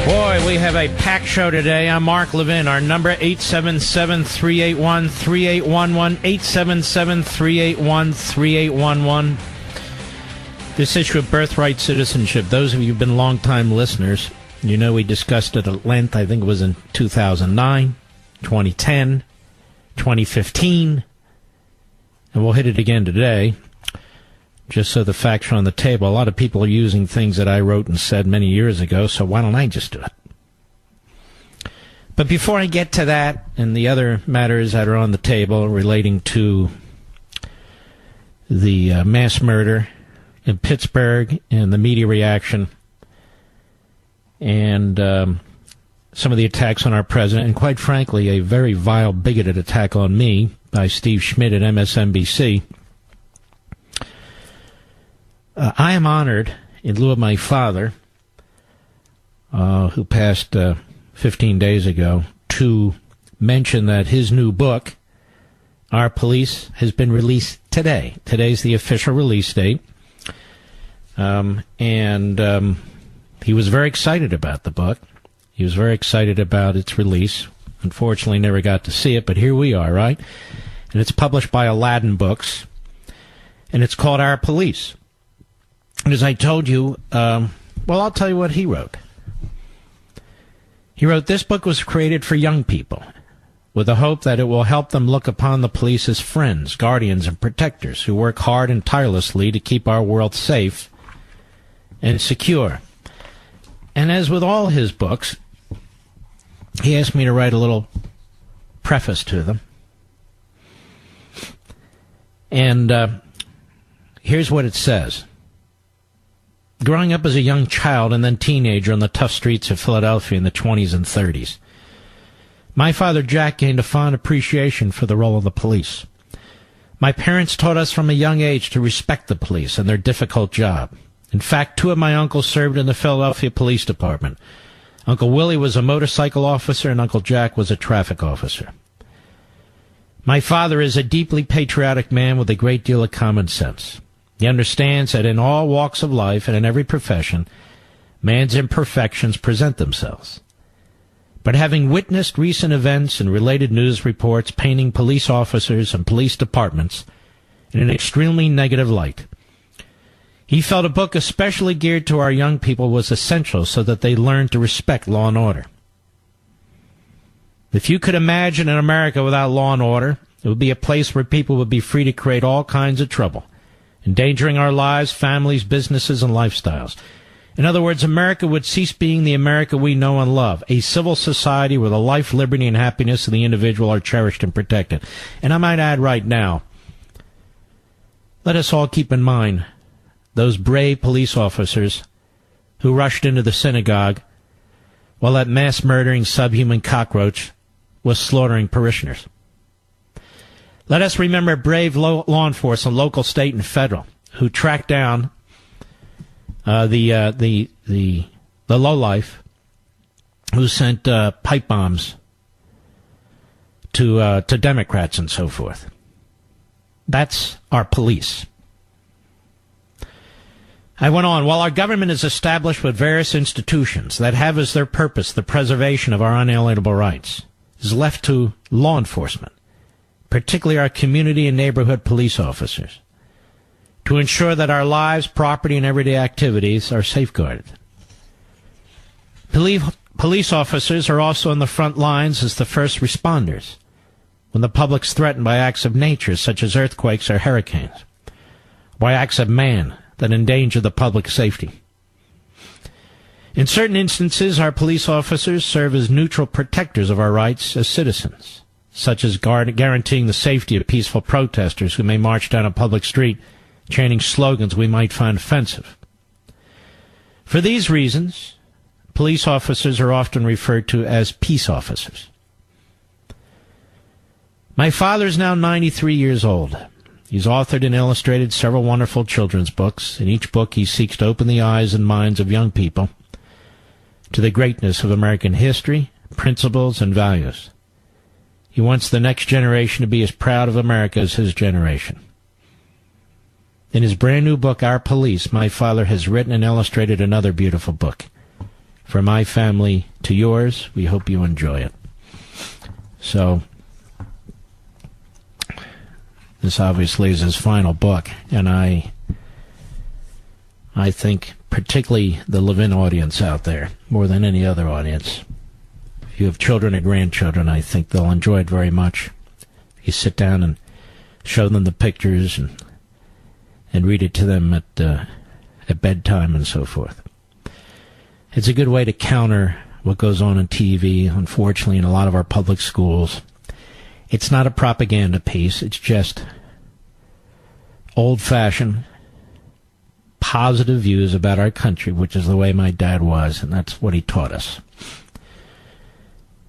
Boy, we have a packed show today. I'm Mark Levin. Our number, 877-381-3811, 877-381-3811. This issue of birthright citizenship, those of you who've been longtime listeners, you know we discussed it at length. I think it was in 2009, 2010, 2015, and we'll hit it again today. Just so the facts are on the table, a lot of people are using things that I wrote and said many years ago, so why don't I just do it? But before I get to that and the other matters that are on the table relating to the mass murder in Pittsburgh and the media reaction and some of the attacks on our president, and quite frankly, a very vile, bigoted attack on me by Steve Schmidt at MSNBC, I am honored, in lieu of my father, who passed 15 days ago, to mention that his new book, Our Police, has been released today. Today's the official release date. And he was very excited about the book. He was very excited about its release. Unfortunately, never got to see it, but here we are, right? And it's published by Aladdin Books, and it's called Our Police. And as I told you, well, I'll tell you what he wrote. He wrote, this book was created for young people, with the hope that it will help them look upon the police as friends, guardians, and protectors who work hard and tirelessly to keep our world safe and secure. And as with all his books, he asked me to write a little preface to them. And here's what it says. Growing up as a young child and then teenager on the tough streets of Philadelphia in the 20s and 30s, my father Jack gained a fond appreciation for the role of the police. My parents taught us from a young age to respect the police and their difficult job. In fact, two of my uncles served in the Philadelphia Police Department. Uncle Willie was a motorcycle officer and Uncle Jack was a traffic officer. My father is a deeply patriotic man with a great deal of common sense. He understands that in all walks of life and in every profession, man's imperfections present themselves. But having witnessed recent events and related news reports painting police officers and police departments in an extremely negative light, he felt a book especially geared to our young people was essential so that they learn to respect law and order. If you could imagine an America without law and order, it would be a place where people would be free to create all kinds of trouble, endangering our lives, families, businesses, and lifestyles. In other words, America would cease being the America we know and love, a civil society where the life, liberty, and happiness of the individual are cherished and protected. And I might add right now, let us all keep in mind those brave police officers who rushed into the synagogue while that mass-murdering subhuman cockroach was slaughtering parishioners. Let us remember brave law enforcement, local, state, and federal, who tracked down the lowlife who sent pipe bombs to Democrats and so forth. That's our police. I went on, while our government is established with various institutions that have as their purpose the preservation of our unalienable rights, it is left to law enforcement, particularly our community and neighborhood police officers, to ensure that our lives, property, and everyday activities are safeguarded. Police officers are also on the front lines as the first responders when the public's threatened by acts of nature such as earthquakes or hurricanes, by acts of man that endanger the public's safety. In certain instances, our police officers serve as neutral protectors of our rights as citizens, such as guaranteeing the safety of peaceful protesters who may march down a public street chanting slogans we might find offensive. For these reasons, police officers are often referred to as peace officers. My father is now 93 years old. He's authored and illustrated several wonderful children's books. In each book, he seeks to open the eyes and minds of young people to the greatness of American history, principles, and values. He wants the next generation to be as proud of America as his generation. In his brand new book, Our Police, my father has written and illustrated another beautiful book, From my family to yours, we hope you enjoy it. So, this obviously is his final book, and I think particularly the LEVIN audience out there, more than any other audience, if you have children or grandchildren, I think they'll enjoy it very much. You sit down and show them the pictures and read it to them at bedtime and so forth. It's a good way to counter what goes on TV, unfortunately, in a lot of our public schools. It's not a propaganda piece. It's just old-fashioned, positive views about our country, which is the way my dad was, and that's what he taught us.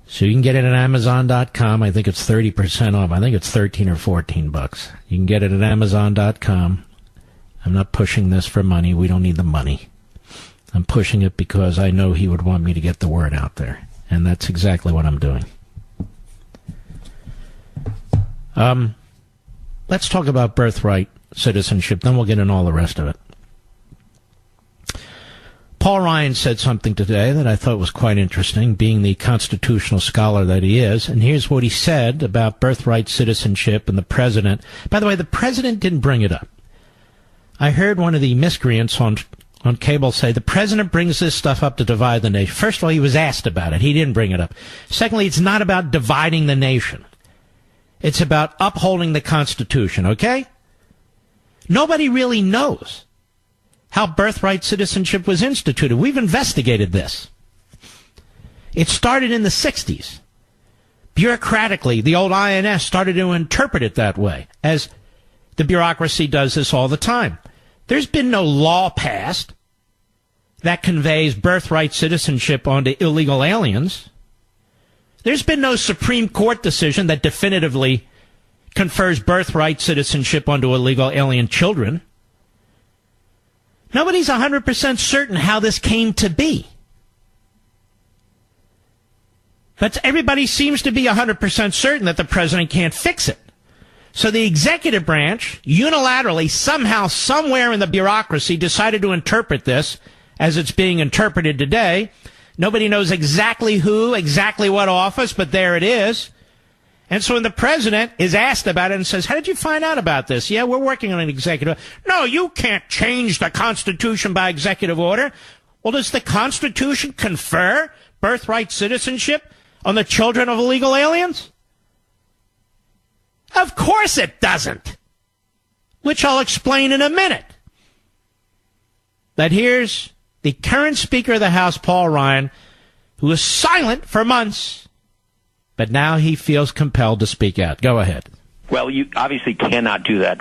So you can get it at Amazon.com. I think it's 30% off. I think it's $13 or $14. You can get it at Amazon.com. I'm not pushing this for money. We don't need the money. I'm pushing it because I know he would want me to get the word out there, and that's exactly what I'm doing. Let's talk about birthright citizenship, then we'll get in all the rest of it. Paul Ryan said something today that I thought was quite interesting, being the constitutional scholar that he is, and here's what he said about birthright citizenship and the president. By the way, the president didn't bring it up. I heard one of the miscreants on cable say the president brings this stuff up to divide the nation. First of all, he was asked about it. He didn't bring it up. Secondly, it's not about dividing the nation. It's about upholding the Constitution, okay? Nobody really knows how birthright citizenship was instituted. We've investigated this. It started in the 60s. Bureaucratically, the old INS started to interpret it that way, as the bureaucracy does this all the time. There's been no law passed that conveys birthright citizenship onto illegal aliens. There's been no Supreme Court decision that definitively confers birthright citizenship onto illegal alien children. Nobody's 100% certain how this came to be. But everybody seems to be 100% certain that the president can't fix it. So the executive branch, unilaterally, somehow, somewhere in the bureaucracy, decided to interpret this as it's being interpreted today. Nobody knows exactly who, exactly what office, but there it is. And so when the president is asked about it and says, how did you find out about this? Yeah, we're working on an executive. No, you can't change the Constitution by executive order. Well, does the Constitution confer birthright citizenship on the children of illegal aliens? Of course it doesn't. Which I'll explain in a minute. But here's the current Speaker of the House, Paul Ryan, who was silent for months, but now he feels compelled to speak out. Go ahead. Well, you obviously cannot do that.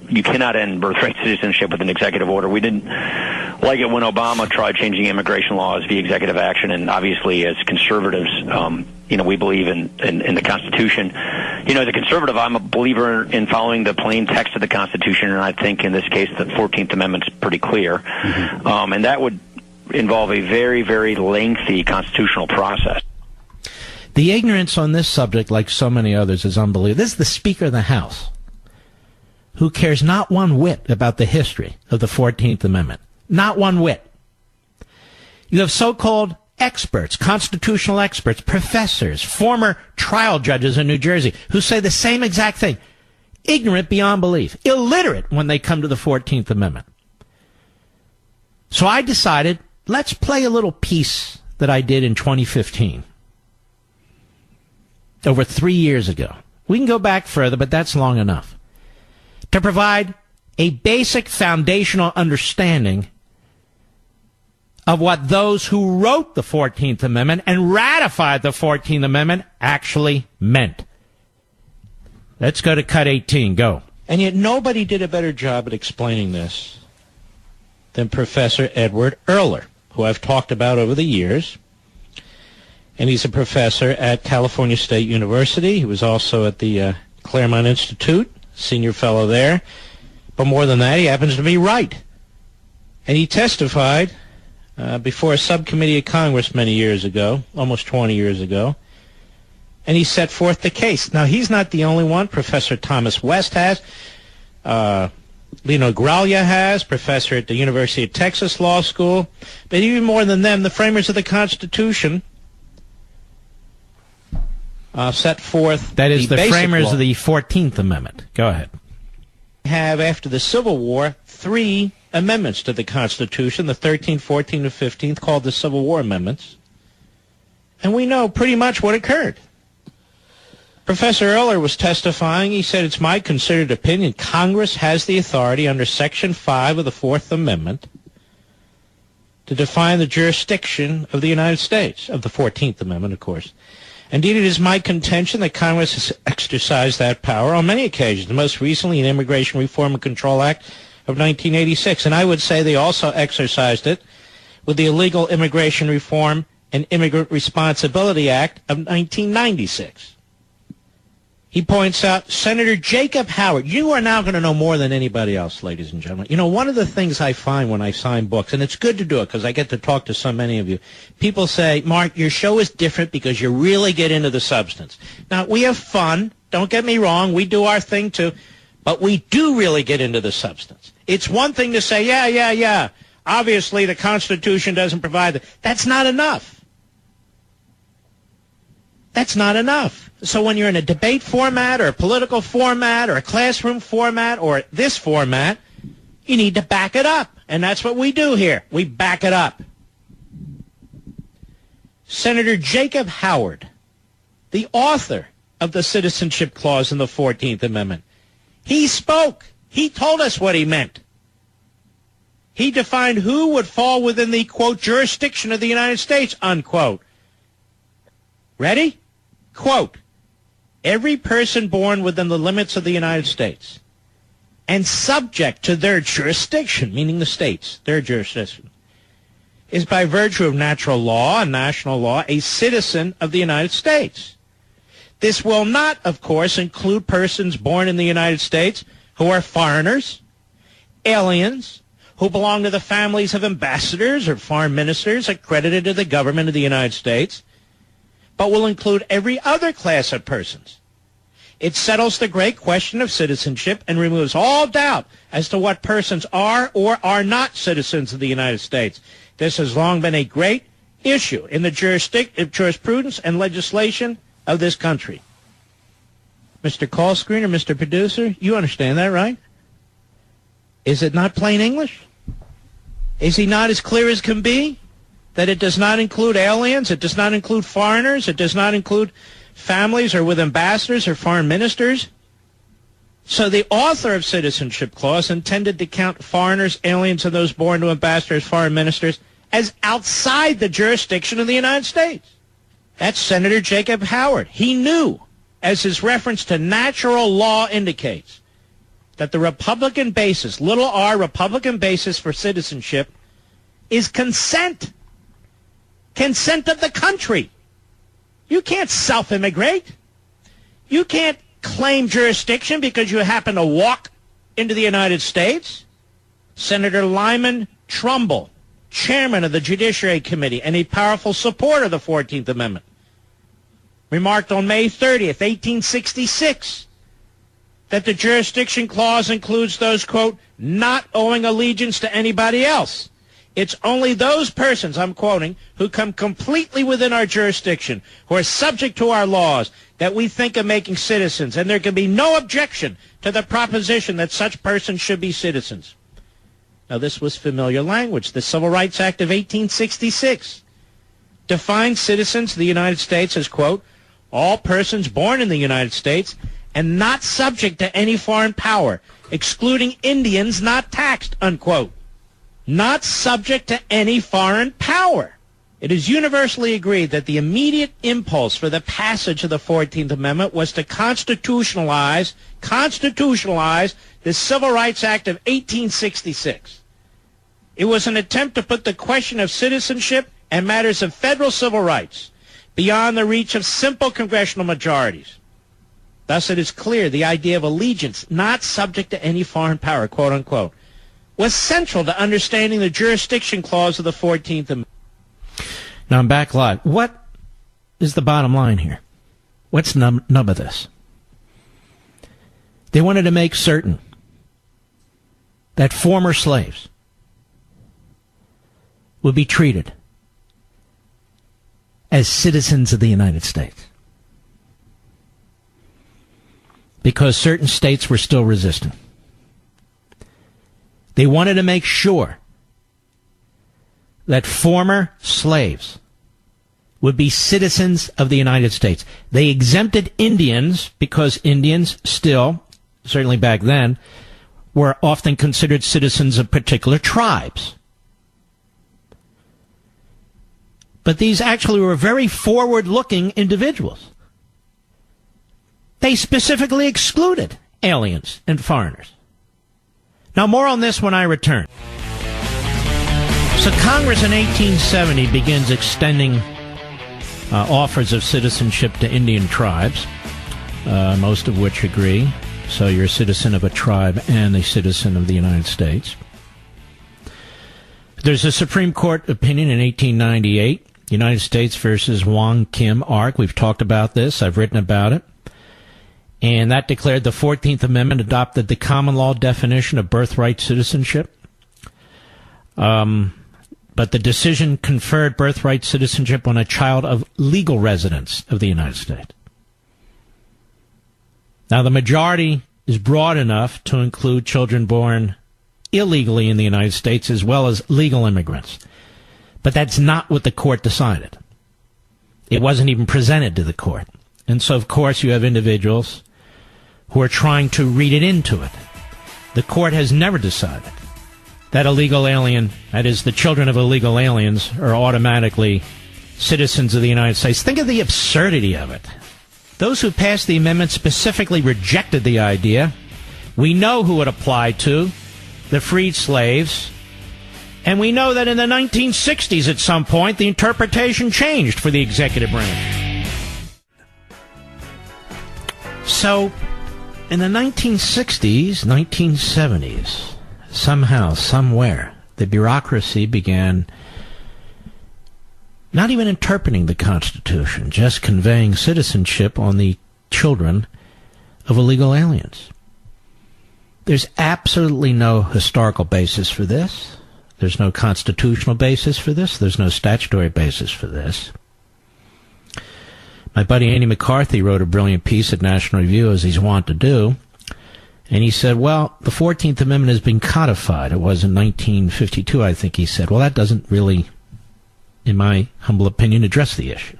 You cannot end birthright citizenship with an executive order. We didn't like it when Obama tried changing immigration laws via executive action, and obviously as conservatives, we believe in the Constitution. As a conservative, I'm a believer in following the plain text of the Constitution, and I think in this case the 14th Amendment's pretty clear. Mm-hmm. And that would involve a very, very lengthy constitutional process. The ignorance on this subject, like so many others, is unbelievable. This is the Speaker of the House, who cares not one whit about the history of the 14th Amendment. Not one whit. You have so-called experts, constitutional experts, professors, former trial judges in New Jersey, who say the same exact thing. Ignorant beyond belief. Illiterate when they come to the 14th Amendment. So I decided, let's play a little piece that I did in 2015. Over 3 years ago. We can go back further, but that's long enough. To provide a basic foundational understanding of what those who wrote the 14th Amendment and ratified the 14th Amendment actually meant. Let's go to cut 18. Go. And yet nobody did a better job at explaining this than Professor Edward Erler, who I've talked about over the years. And he's a professor at California State University. He was also at the Claremont Institute, senior fellow there. But more than that, he happens to be right. And he testified before a subcommittee of Congress many years ago, almost 20 years ago. And he set forth the case. Now, he's not the only one. Professor Thomas West has. Lino Graglia has, professor at the University of Texas Law School. But even more than them, the framers of the Constitution set forth... That is the framers of the 14th Amendment. Go ahead. Have, after the Civil War, 3 amendments to the Constitution, the 13th, 14th, and 15th, called the Civil War Amendments. And we know pretty much what occurred. Professor Earler was testifying. He said, it's my considered opinion Congress has the authority under Section 5 of the 4th Amendment to define the jurisdiction of the United States, of the 14th Amendment, of course. Indeed, it is my contention that Congress has exercised that power on many occasions, most recently in the Immigration Reform and Control Act of 1986. And I would say they also exercised it with the Illegal Immigration Reform and Immigrant Responsibility Act of 1996. He points out, Senator Jacob Howard, you are now going to know more than anybody else, ladies and gentlemen. You know, one of the things I find when I sign books, and it's good to do it because I get to talk to so many of you, people say, Mark, your show is different because you really get into the substance. Now, we have fun. Don't get me wrong. We do our thing, too. But we do really get into the substance. It's one thing to say, yeah. Obviously, the Constitution doesn't provide that. That's not enough. That's not enough. So when you're in a debate format or a political format or a classroom format or this format, you need to back it up. And that's what we do here. We back it up. Senator Jacob Howard, the author of the Citizenship Clause in the 14th Amendment, he spoke. He told us what he meant. He defined who would fall within the, quote, jurisdiction of the United States, unquote. Ready? Quote, every person born within the limits of the United States and subject to their jurisdiction, meaning the states, their jurisdiction, is by virtue of natural law and national law a citizen of the United States. This will not, of course, include persons born in the United States who are foreigners, aliens, who belong to the families of ambassadors or foreign ministers accredited to the government of the United States, but will include every other class of persons. It settles the great question of citizenship and removes all doubt as to what persons are or are not citizens of the United States. This has long been a great issue in the jurisprudence and legislation of this country. Mr. Call Screener, Mr. Producer, you understand that, right? Is it not plain English? Is he not as clear as can be? That it does not include aliens, it does not include foreigners, it does not include families or with ambassadors or foreign ministers. So the author of Citizenship Clause intended to count foreigners, aliens, and those born to ambassadors, foreign ministers as outside the jurisdiction of the United States. That's Senator Jacob Howard. He knew, as his reference to natural law indicates, that the Republican basis, little r, Republican basis for citizenship is consent. Consent of the country. You can't self-immigrate. You can't claim jurisdiction because you happen to walk into the United States. Senator Lyman Trumbull, chairman of the Judiciary Committee and a powerful supporter of the 14th Amendment, remarked on May 30th, 1866, that the jurisdiction clause includes those, quote, not owing allegiance to anybody else. It's only those persons, I'm quoting, who come completely within our jurisdiction, who are subject to our laws, that we think of making citizens, and there can be no objection to the proposition that such persons should be citizens. Now, this was familiar language. The Civil Rights Act of 1866 defined citizens of the United States as, quote, all persons born in the United States and not subject to any foreign power, excluding Indians not taxed, unquote. Not subject to any foreign power. It is universally agreed that the immediate impulse for the passage of the 14th Amendment was to constitutionalize the Civil Rights Act of 1866. It was an attempt to put the question of citizenship and matters of federal civil rights beyond the reach of simple congressional majorities. Thus, it is clear the idea of allegiance not subject to any foreign power, quote unquote, was central to understanding the jurisdiction clause of the 14th Amendment. Now I'm back live. What is the bottom line here? What's nub of this? They wanted to make certain that former slaves would be treated as citizens of the United States, because certain states were still resistant. They wanted to make sure that former slaves would be citizens of the United States. They exempted Indians because Indians still, certainly back then, were often considered citizens of particular tribes. But these actually were very forward-looking individuals. They specifically excluded aliens and foreigners. Now, more on this when I return. So Congress in 1870 begins extending offers of citizenship to Indian tribes, most of which agree. So you're a citizen of a tribe and a citizen of the United States. There's a Supreme Court opinion in 1898, United States versus Wong Kim Ark. We've talked about this. I've written about it. And that declared the 14th Amendment adopted the common law definition of birthright citizenship. But the decision conferred birthright citizenship on a child of legal residents of the United States. Now, the majority is broad enough to include children born illegally in the United States as well as legal immigrants. But that's not what the court decided. It wasn't even presented to the court. And so, of course, you have individuals who are trying to read it into it. The court has never decided that illegal alien, that is, the children of illegal aliens, are automatically citizens of the United States. Think of the absurdity of it. Those who passed the amendment specifically rejected the idea. We know who it applied to, the freed slaves. And we know that in the 1960s at some point, the interpretation changed for the executive branch. So, in the 1960s, 1970s, somehow, somewhere, the bureaucracy began not even interpreting the Constitution, just conveying citizenship on the children of illegal aliens. There's absolutely no historical basis for this. There's no constitutional basis for this. There's no statutory basis for this. My buddy Andy McCarthy wrote a brilliant piece at National Review, as he's wont to do, and he said, well, the 14th Amendment has been codified. It was in 1952, I think he said. Well, that doesn't really, in my humble opinion, address the issue.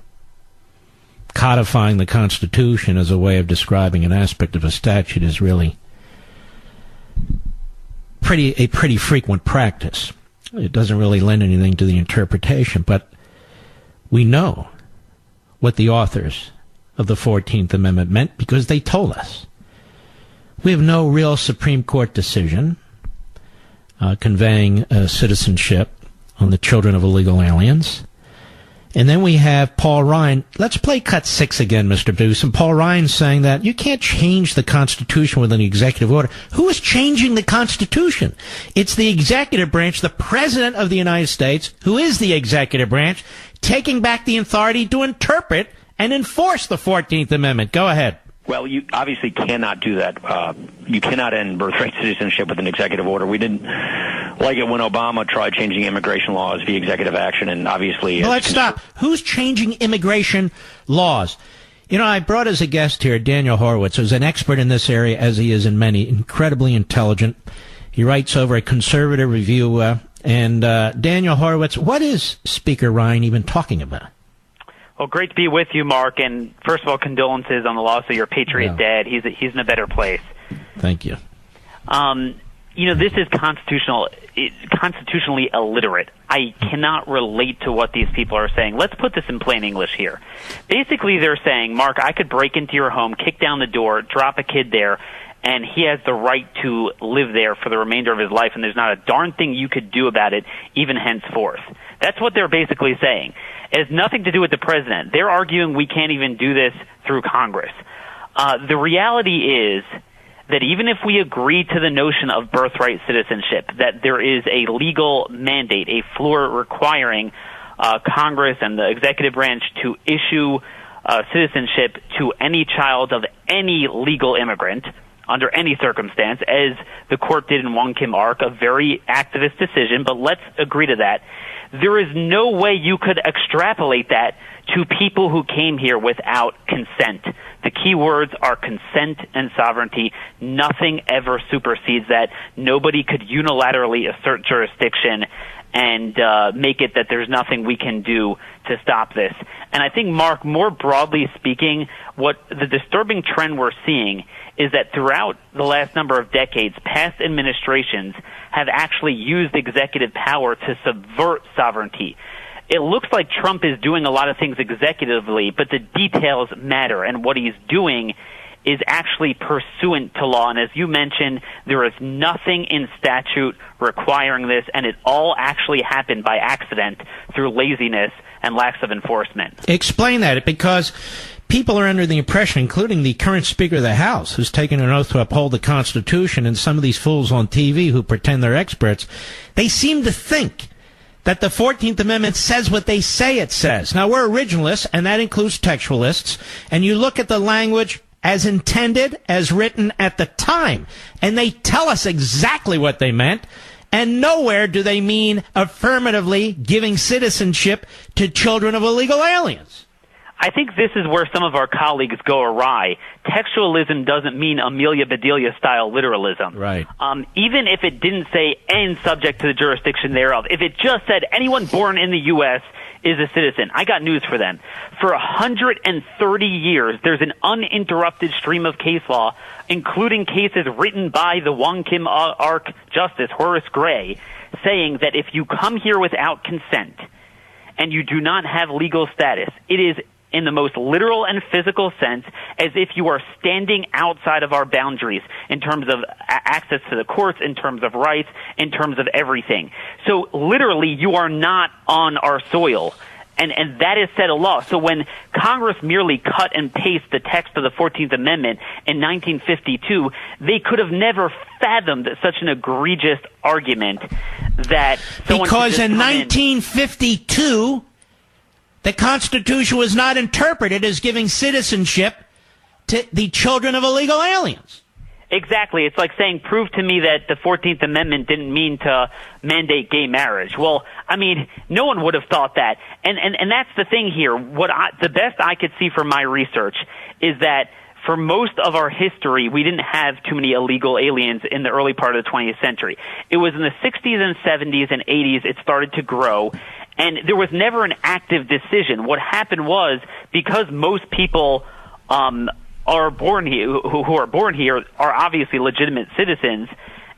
Codifying the Constitution as a way of describing an aspect of a statute is really a pretty frequent practice. It doesn't really lend anything to the interpretation, but we know what the authors of the 14th Amendment meant because they told us. We have no real Supreme Court decision conveying citizenship on the children of illegal aliens. And then we have Paul Ryan. Let's play cut 6 again, Mr. Deuce. And Paul Ryan saying that you can't change the Constitution with an executive order. Who is changing the Constitution? It's the executive branch, the President of the United States, who is the executive branch, taking back the authority to interpret and enforce the 14th Amendment. Go ahead. Well, you obviously cannot do that. You cannot end birthright citizenship with an executive order. We didn't like it when Obama tried changing immigration laws via executive action, and obviously... Well, let's stop. Who's changing immigration laws? You know, I brought as a guest here Daniel Horowitz, who's an expert in this area, as he is in many, incredibly intelligent. He writes over a Conservative Review. And Daniel Horowitz, what is Speaker Ryan even talking about? Well, great to be with you, Mark. And first of all, condolences on the loss of your Patriot dad. He's in a better place. Thank you. This is constitutionally illiterate. I cannot relate to what these people are saying. Let's put this in plain English here. Basically, they're saying, Mark, I could break into your home, kick down the door, drop a kid there, and he has the right to live there for the remainder of his life, and there's not a darn thing you could do about it, even henceforth. That's what they're basically saying. It has nothing to do with the president. They're arguing we can't even do this through Congress. The reality is that even if we agree to the notion of birthright citizenship, that there is a legal mandate, a floor requiring Congress and the executive branch to issue citizenship to any child of any legal immigrant, under any circumstance, as the court did in Wong Kim Ark, a very activist decision, but let's agree to that. There is no way you could extrapolate that to people who came here without consent. The key words are consent and sovereignty. Nothing ever supersedes that. Nobody could unilaterally assert jurisdiction and make it that there's nothing we can do to stop this. And I think, Mark, more broadly speaking, what the disturbing trend we're seeing is that throughout the last number of decades, past administrations have actually used executive power to subvert sovereignty. It looks like Trump is doing a lot of things executively, but the details matter, and what he's doing is actually pursuant to law. And as you mentioned, there is nothing in statute requiring this, and it all actually happened by accident through laziness and lack of enforcement. Explain that, because people are under the impression, including the current Speaker of the House, who's taken an oath to uphold the Constitution, and some of these fools on TV who pretend they're experts, they seem to think that the 14th Amendment says what they say it says. Now, we're originalists, and that includes textualists, and you look at the language as intended, as written at the time, and they tell us exactly what they meant, and nowhere do they mean affirmatively giving citizenship to children of illegal aliens. I think this is where some of our colleagues go awry. Textualism doesn't mean Amelia Bedelia-style literalism. Right. Even if it didn't say and subject to the jurisdiction thereof, if it just said anyone born in the U.S. is a citizen, I got news for them. For 130 years, there's an uninterrupted stream of case law, including cases written by the Wong Kim Ark Justice Horace Gray, saying that if you come here without consent and you do not have legal status, it is in the most literal and physical sense, as if you are standing outside of our boundaries in terms of access to the courts, in terms of rights, in terms of everything. So literally, you are not on our soil. And that is set a law. So when Congress merely cut and paste the text of the 14th Amendment in 1952, they could have never fathomed such an egregious argument that someone because in 1952, the Constitution was not interpreted as giving citizenship to the children of illegal aliens. Exactly. It's like saying, prove to me that the 14th Amendment didn't mean to mandate gay marriage. Well, I mean, no one would have thought that. And that's the thing here. The best I could see from my research is that for most of our history, we didn't have too many illegal aliens in the early part of the 20th century. It was in the 60s and 70s and 80s it started to grow. And there was never an active decision. What happened was, because most people are born here, who are born here, are obviously legitimate citizens,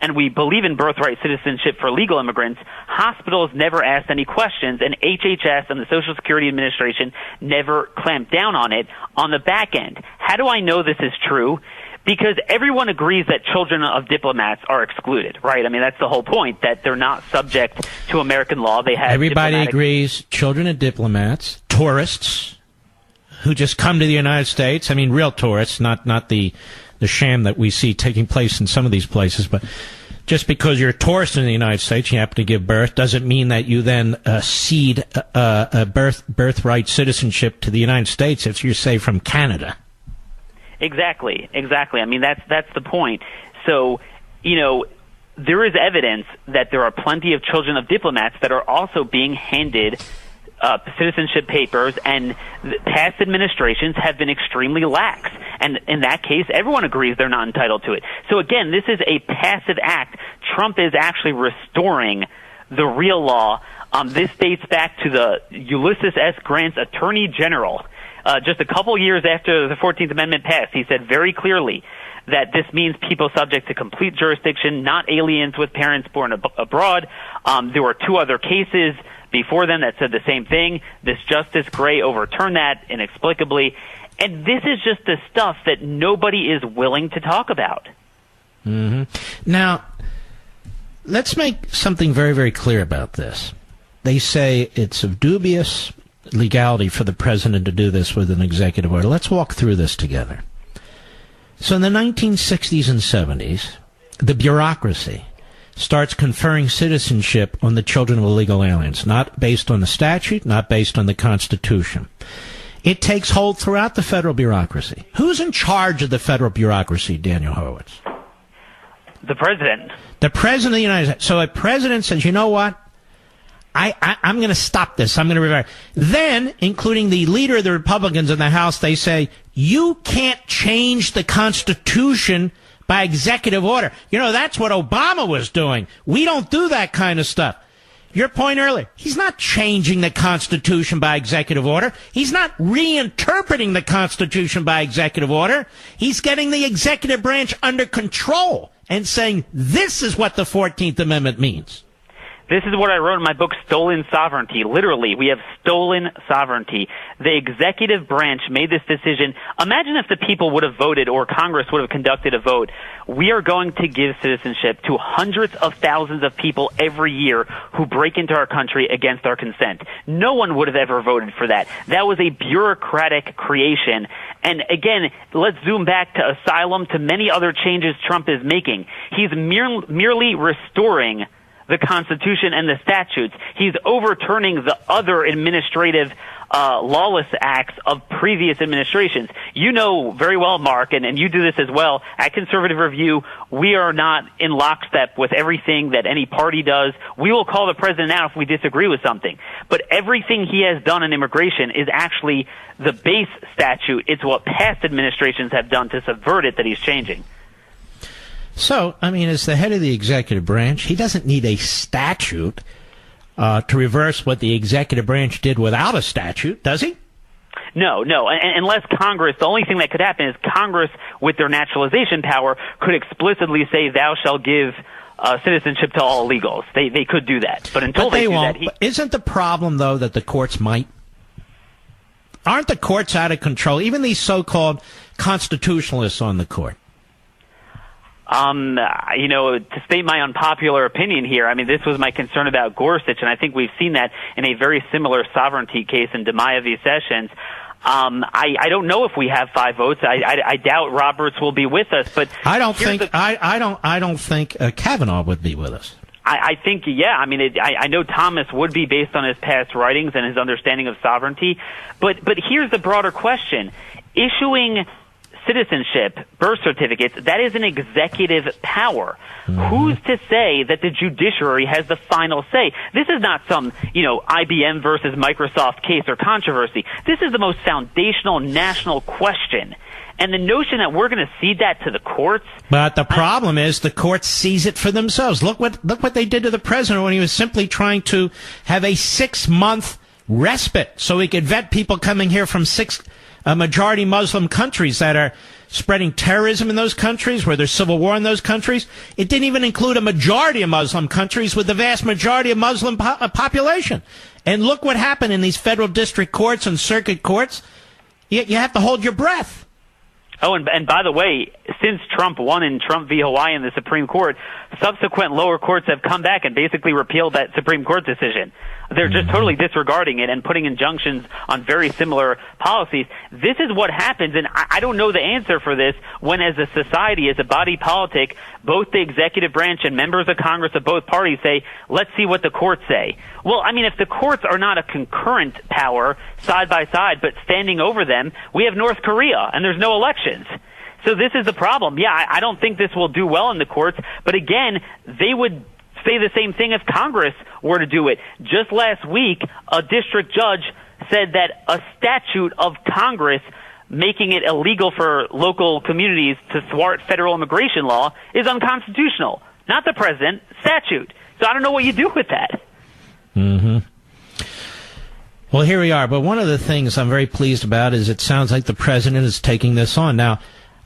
and we believe in birthright citizenship for legal immigrants, hospitals never asked any questions, and HHS and the Social Security Administration never clamped down on it on the back end. How do I know this is true? Because everyone agrees that children of diplomats are excluded, right? I mean, that's the whole point, that they're not subject to American law. They have Everybody agrees, children of diplomats, tourists who just come to the United States. I mean, real tourists, not the sham that we see taking place in some of these places. But just because you're a tourist in the United States, you happen to give birth, doesn't mean that you then cede a birthright citizenship to the United States if you're, say, from Canada. Exactly. I mean, that's the point. So, there is evidence that there are plenty of children of diplomats that are also being handed citizenship papers, and past administrations have been extremely lax. And in that case, everyone agrees they're not entitled to it. So again, this is a passive act. Trump is actually restoring the real law. This dates back to the Ulysses S. Grant's Attorney General. Just a couple years after the 14th Amendment passed, he said very clearly that this means people subject to complete jurisdiction, not aliens with parents born abroad. There were two other cases before then that said the same thing. This Justice Gray overturned that inexplicably. And this is just the stuff that nobody is willing to talk about. Mm-hmm. Now, let's make something very, very clear about this. They say it's of dubious legality for the president to do this with an executive order. Let's walk through this together. So in the 1960s and 70s, the bureaucracy starts conferring citizenship on the children of illegal aliens, not based on the statute, not based on the Constitution. It takes hold throughout the federal bureaucracy. Who's in charge of the federal bureaucracy, Daniel Horowitz? The president. The president of the United States. So a president says, you know what? I'm going to stop this. I'm going to revert. Then, including the leader of the Republicans in the House, they say, you can't change the Constitution by executive order. You know, that's what Obama was doing. We don't do that kind of stuff. Your point earlier, he's not changing the Constitution by executive order. He's not reinterpreting the Constitution by executive order. He's getting the executive branch under control and saying, this is what the 14th Amendment means. This is what I wrote in my book, Stolen Sovereignty. Literally, we have stolen sovereignty. The executive branch made this decision. Imagine if the people would have voted or Congress would have conducted a vote. We are going to give citizenship to hundreds of thousands of people every year who break into our country against our consent. No one would have ever voted for that. That was a bureaucratic creation. And again, let's zoom back to asylum, to many other changes Trump is making. He's merely restoring the Constitution and the statutes. He's overturning the other administrative lawless acts of previous administrations. You know very well, Mark, and you do this as well, at Conservative Review, we are not in lockstep with everything that any party does. We will call the president out if we disagree with something. But everything he has done on immigration is actually the base statute. It's what past administrations have done to subvert it that he's changing. So, I mean, as the head of the executive branch, he doesn't need a statute to reverse what the executive branch did without a statute, does he? No. Unless Congress, the only thing that could happen is Congress, with their naturalization power, could explicitly say, thou shalt give citizenship to all illegals. They could do that. But until they do won't. that... Isn't the problem, though, that the courts might? Aren't the courts out of control? Even these so-called constitutionalists on the court. To state my unpopular opinion here, I mean, this was my concern about Gorsuch, and I think we've seen that in a very similar sovereignty case in DiMaia v. Sessions. I don't know if we have 5 votes. I doubt Roberts will be with us, but I don't think Kavanaugh would be with us. I think, yeah. I mean, I know Thomas would be based on his past writings and his understanding of sovereignty, but here's the broader question: issuing citizenship, birth certificates, that is an executive power. Mm-hmm. Who's to say that the judiciary has the final say? This is not some, IBM versus Microsoft case or controversy. This is the most foundational national question. And the notion that we're going to cede that to the courts. But the problem is the courts seize it for themselves. Look what they did to the president when he was simply trying to have a 6-month respite so he could vet people coming here from 6 majority Muslim countries that are spreading terrorism in those countries, where there's civil war in those countries. It didn't even include a majority of Muslim countries with the vast majority of Muslim population. And look what happened in these federal district courts and circuit courts. You have to hold your breath. Oh, and by the way, since Trump won in Trump v. Hawaii in the Supreme Court, subsequent lower courts have come back and basically repealed that Supreme Court decision. They're just totally disregarding it and putting injunctions on very similar policies. This is what happens, and I don't know the answer for this, when as a society, as a body politic, both the executive branch and members of Congress of both parties say, let's see what the courts say. Well, I mean, if the courts are not a concurrent power, side by side, but standing over them, we have North Korea, and there's no elections. So this is the problem. Yeah, I don't think this will do well in the courts, but again, they would say the same thing if Congress were to do it. Just last week, a district judge said that a statute of Congress making it illegal for local communities to thwart federal immigration law is unconstitutional. Not the president, statute. So I don't know what you do with that. Mm-hmm. Well, here we are. But one of the things I'm very pleased about is it sounds like the president is taking this on. Now,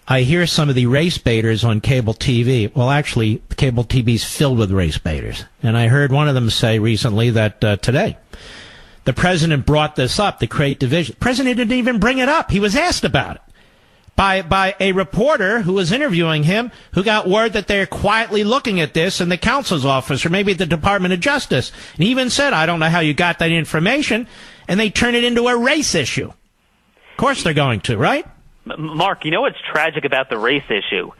I hear some of the race baiters on cable TV. Well, actually, cable TV is filled with race baiters. And I heard one of them say recently that today the president brought this up to create division. The president didn't even bring it up. He was asked about it by a reporter who was interviewing him, who got word that they're quietly looking at this in the counsel's office or maybe at the Department of Justice. And he even said, I don't know how you got that information. And they turn it into a race issue. Of course they're going to, right? Mark, you know what's tragic about the race issue?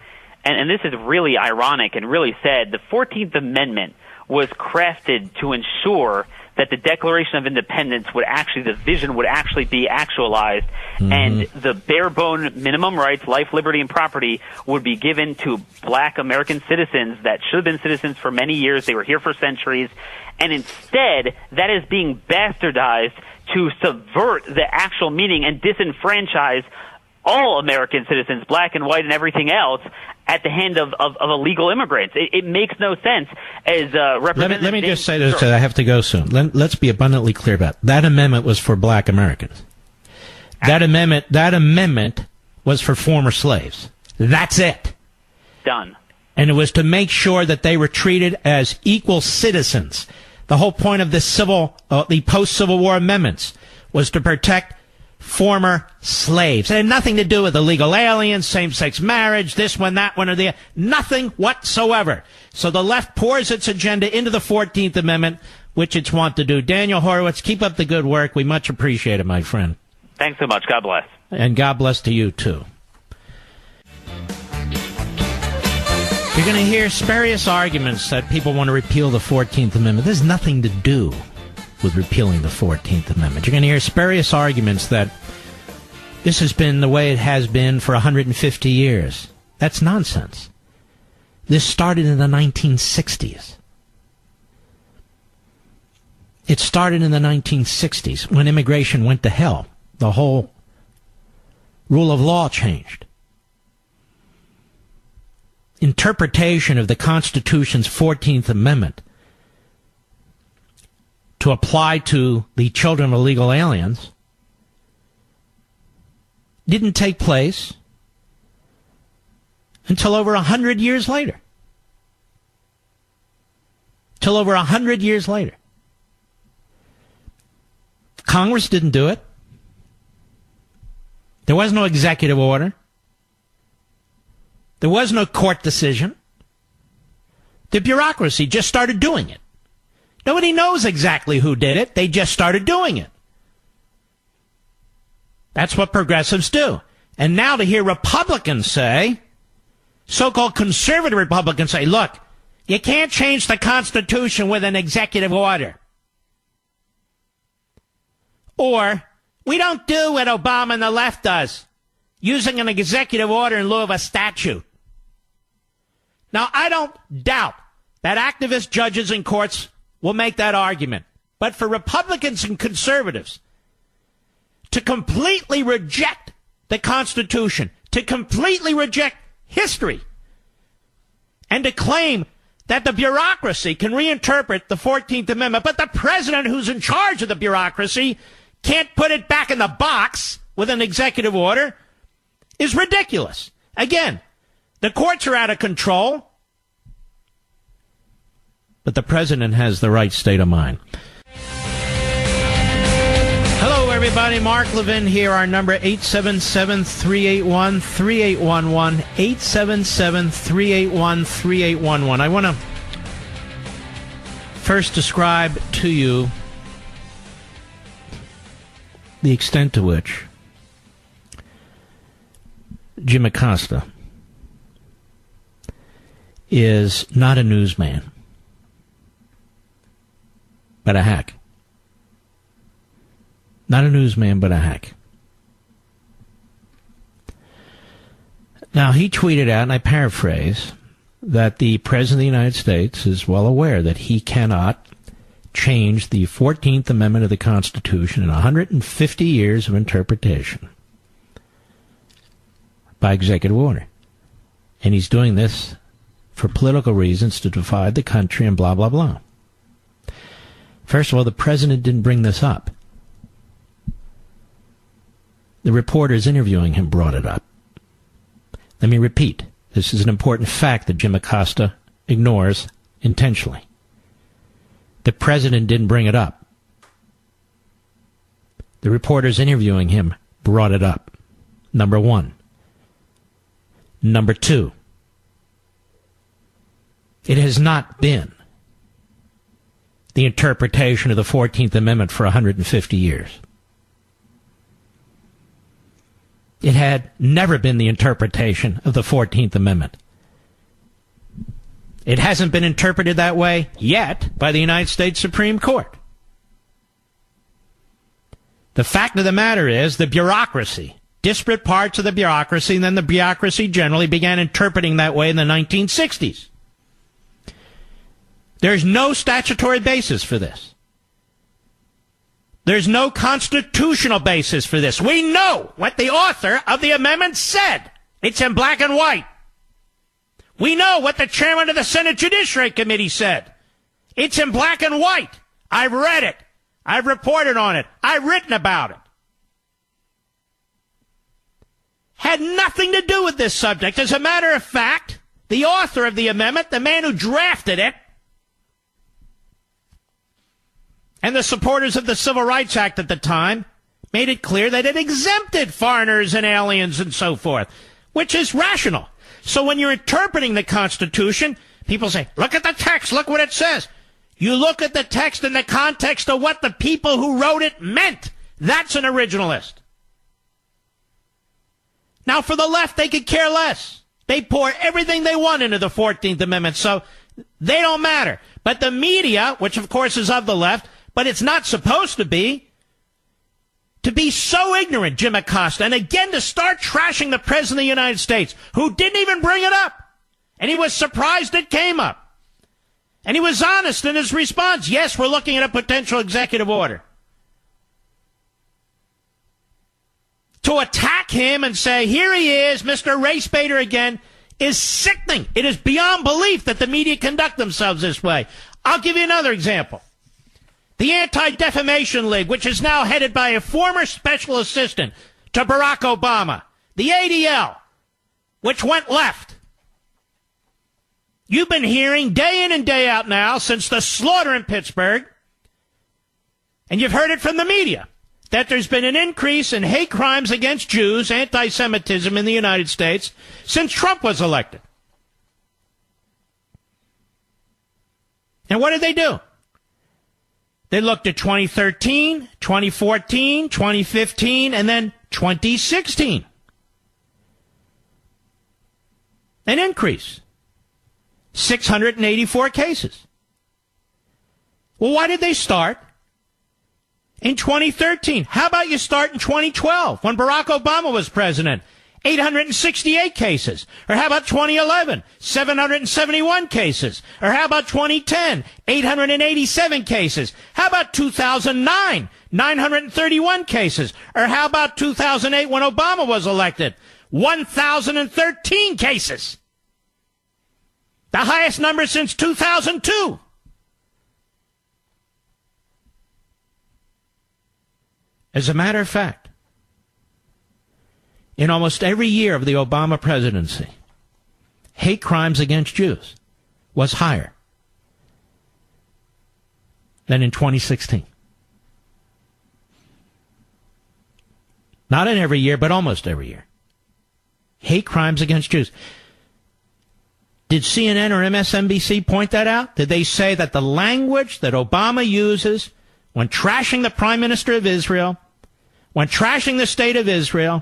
And this is really ironic and really sad. The 14th Amendment was crafted to ensure that the Declaration of Independence the vision would actually be actualized, and the bare bone minimum rights, life, liberty, and property, would be given to black American citizens that should have been citizens for many years. They were here for centuries. And instead, that is being bastardized to subvert the actual meaning and disenfranchise all American citizens, black and white and everything else, at the hand of illegal immigrants. It makes no sense. As Representative Let me just say this, I have to go soon. Let's be abundantly clear about it. That amendment was for black Americans. That amendment was for former slaves. That's it. Done. And it was to make sure that they were treated as equal citizens. The whole point of the post-Civil War amendments was to protect former slaves. It had nothing to do with illegal aliens, same-sex marriage, this one, that one, or the other. Nothing whatsoever. So the left pours its agenda into the 14th Amendment, which it's wont to do. Daniel Horowitz, keep up the good work. We much appreciate it, my friend. Thanks so much. God bless. And God bless to you, too. You're going to hear spurious arguments that people want to repeal the 14th Amendment. There's nothing to do with repealing the 14th Amendment. You're going to hear spurious arguments that this has been the way it has been for 150 years. That's nonsense. This started in the 1960s. It started in the 1960s when immigration went to hell. The whole rule of law changed. Interpretation of the Constitution's 14th Amendment to apply to the children of illegal aliens didn't take place until over 100 years later. Till over 100 years later. Congress didn't do it. There was no executive order. There was no court decision. The bureaucracy just started doing it. Nobody knows exactly who did it. They just started doing it. That's what progressives do. And now to hear Republicans say, so-called conservative Republicans say, look, you can't change the Constitution with an executive order. Or, we don't do what Obama and the left does, using an executive order in lieu of a statute. Now, I don't doubt that activist judges and courts will make that argument. But for Republicans and conservatives to completely reject the Constitution, to completely reject history, and to claim that the bureaucracy can reinterpret the 14th Amendment, but the president who's in charge of the bureaucracy can't put it back in the box with an executive order, is ridiculous. Again, the courts are out of control, but the president has the right state of mind. Hello, everybody. Mark Levin here. Our number, 877-381-3811, 877-381-3811. I want to first describe to you the extent to which Jim Acosta is not a newsman, but a hack. Not a newsman, but a hack. Now, he tweeted out, and I paraphrase, that the President of the United States is well aware that he cannot change the 14th Amendment of the Constitution in 150 years of interpretation by executive order. And he's doing this for political reasons to divide the country and blah, blah, blah. First of all, the president didn't bring this up. The reporters interviewing him brought it up. Let me repeat. This is an important fact that Jim Acosta ignores intentionally. The president didn't bring it up. The reporters interviewing him brought it up. Number one. Number two. It has not been the interpretation of the 14th Amendment for 150 years. It had never been the interpretation of the 14th Amendment. It hasn't been interpreted that way yet by the United States Supreme Court. The fact of the matter is the bureaucracy, disparate parts of the bureaucracy, and then the bureaucracy generally began interpreting that way in the 1960s. There's no statutory basis for this. There's no constitutional basis for this. We know what the author of the amendment said. It's in black and white. We know what the chairman of the Senate Judiciary Committee said. It's in black and white. I've read it. I've reported on it. I've written about it. Had nothing to do with this subject. As a matter of fact, the author of the amendment, the man who drafted it, and the supporters of the Civil Rights Act at the time made it clear that it exempted foreigners and aliens and so forth, which is rational. So when you're interpreting the Constitution, people say, look at the text, look what it says. You look at the text in the context of what the people who wrote it meant. That's an originalist. Now, for the left, they could care less. They pour everything they want into the 14th Amendment, so they don't matter. But the media, which of course is of the left, but it's not supposed to be so ignorant, Jim Acosta, and again to start trashing the President of the United States, who didn't even bring it up. And he was surprised it came up. And he was honest in his response. Yes, we're looking at a potential executive order. To attack him and say, here he is, Mr. Race Baiter again, is sickening. It is beyond belief that the media conduct themselves this way. I'll give you another example. The Anti-Defamation League, which is now headed by a former special assistant to Barack Obama. The ADL, which went left. You've been hearing day in and day out now since the slaughter in Pittsburgh, and you've heard it from the media, that there's been an increase in hate crimes against Jews, anti-Semitism in the United States since Trump was elected. And what did they do? They looked at 2013, 2014, 2015, and then 2016. An increase. 684 cases. Well, why did they start in 2013? How about you start in 2012 when Barack Obama was president? 868 cases. Or how about 2011? 771 cases. Or how about 2010? 887 cases. How about 2009? 931 cases. Or how about 2008 when Obama was elected? 1,013 cases. The highest number since 2002. As a matter of fact, in almost every year of the Obama presidency, hate crimes against Jews was higher than in 2016. Not in every year, but almost every year. Hate crimes against Jews. Did CNN or MSNBC point that out? Did they say that the language that Obama uses when trashing the Prime Minister of Israel, when trashing the State of Israel,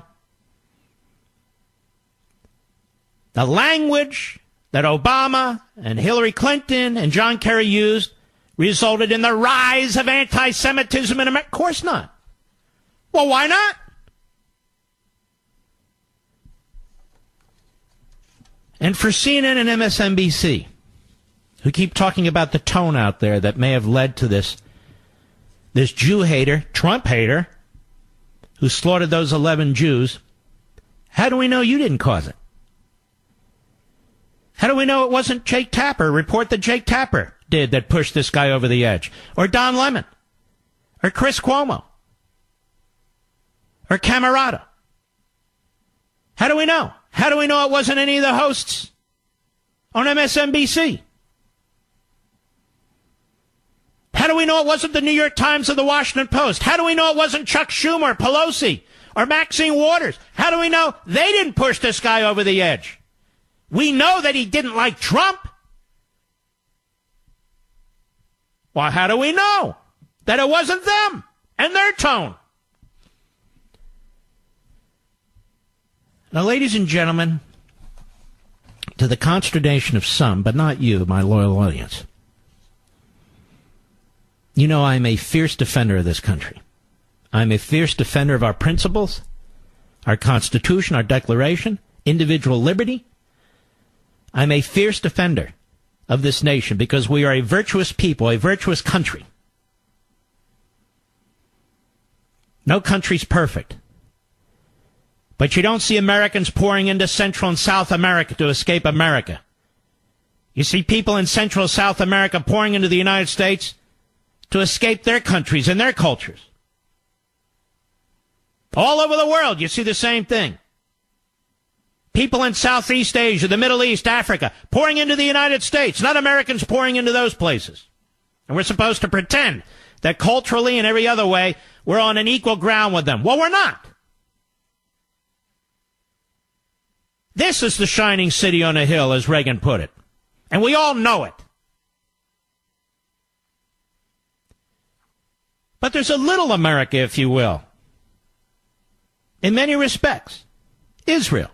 the language that Obama and Hillary Clinton and John Kerry used resulted in the rise of anti-Semitism in America? Of course not. Well, why not? And for CNN and MSNBC, who keep talking about the tone out there that may have led to this Jew hater, Trump hater, who slaughtered those 11 Jews, how do we know you didn't cause it? How do we know it wasn't Jake Tapper, a report that Jake Tapper did that pushed this guy over the edge? Or Don Lemon? Or Chris Cuomo? Or Camarada? How do we know? How do we know it wasn't any of the hosts on MSNBC? How do we know it wasn't the New York Times or the Washington Post? How do we know it wasn't Chuck Schumer, Pelosi, or Maxine Waters? How do we know they didn't push this guy over the edge? We know that he didn't like Trump. Well, how do we know that it wasn't them and their tone? Now, ladies and gentlemen, to the consternation of some, but not you, my loyal audience, you know I'm a fierce defender of this country. I'm a fierce defender of our principles, our Constitution, our Declaration, individual liberty. I'm a fierce defender of this nation because we are a virtuous people, a virtuous country. No country's perfect. But you don't see Americans pouring into Central and South America to escape America. You see people in Central and South America pouring into the United States to escape their countries and their cultures. All over the world, you see the same thing. People in Southeast Asia, the Middle East, Africa, pouring into the United States, not Americans pouring into those places. And we're supposed to pretend that culturally and every other way, we're on an equal ground with them. Well, we're not. This is the shining city on a hill, as Reagan put it. And we all know it. But there's a little America, if you will. In many respects, Israel,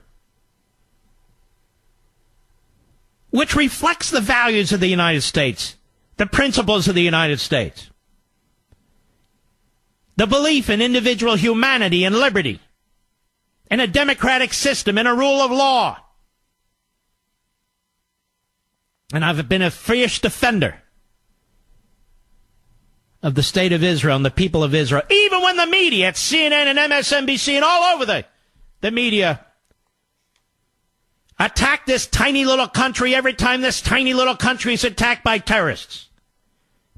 which reflects the values of the United States, the principles of the United States, the belief in individual humanity and liberty, and a democratic system and a rule of law. And I've been a fierce defender of the state of Israel and the people of Israel, even when the media at CNN and MSNBC and all over the media attack this tiny little country every time this tiny little country is attacked by terrorists.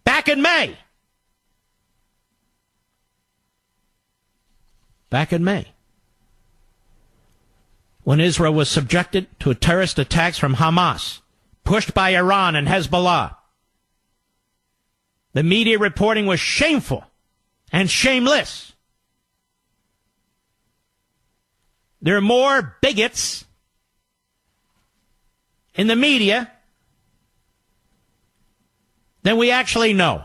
Back in May. When Israel was subjected to terrorist attacks from Hamas, pushed by Iran and Hezbollah, the media reporting was shameful and shameless. There are more bigots in the media than we actually know,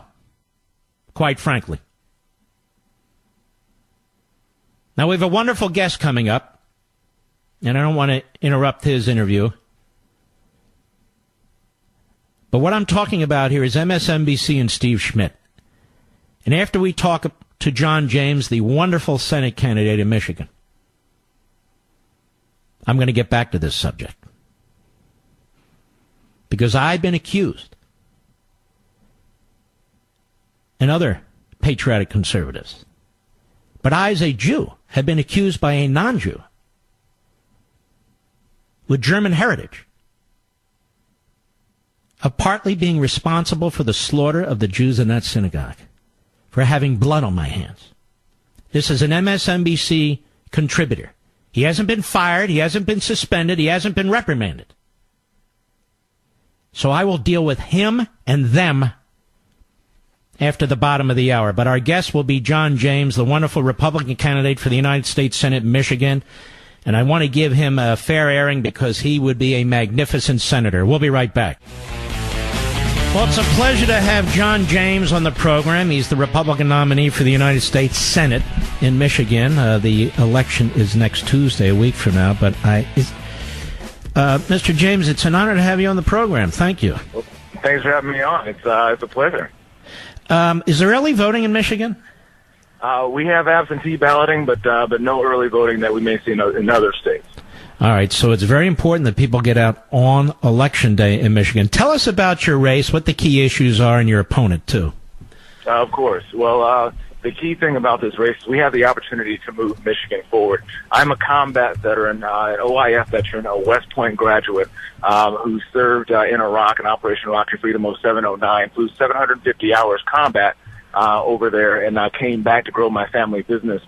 quite frankly. Now, we have a wonderful guest coming up, and I don't want to interrupt his interview. But what I'm talking about here is MSNBC and Steve Schmidt. And after we talk to John James, the wonderful Senate candidate in Michigan, I'm going to get back to this subject. Because I've been accused, and other patriotic conservatives, but I, as a Jew, have been accused by a non-Jew with German heritage of partly being responsible for the slaughter of the Jews in that synagogue, for having blood on my hands. This is an MSNBC contributor. He hasn't been fired, he hasn't been suspended, he hasn't been reprimanded. So I will deal with him and them after the bottom of the hour. But our guest will be John James, the wonderful Republican candidate for the United States Senate in Michigan. And I want to give him a fair airing because he would be a magnificent senator. We'll be right back. Well, it's a pleasure to have John James on the program. He's the Republican nominee for the United States Senate in Michigan. The election is next Tuesday, a week from now. But Mr. James, it's an honor to have you on the program. Thank you. Well, thanks for having me on. It's a pleasure. Is there early voting in Michigan? We have absentee balloting, but no early voting that we may see in other states. All right, so it's very important that people get out on Election Day in Michigan. Tell us about your race, what the key issues are, and your opponent, too. Of course. Well, the key thing about this race is we have the opportunity to move Michigan forward. I'm a combat veteran, an OIF veteran, a West Point graduate who served in Iraq in Operation Rocky Freedom 0709, flew 750 hours combat over there, and came back to grow my family business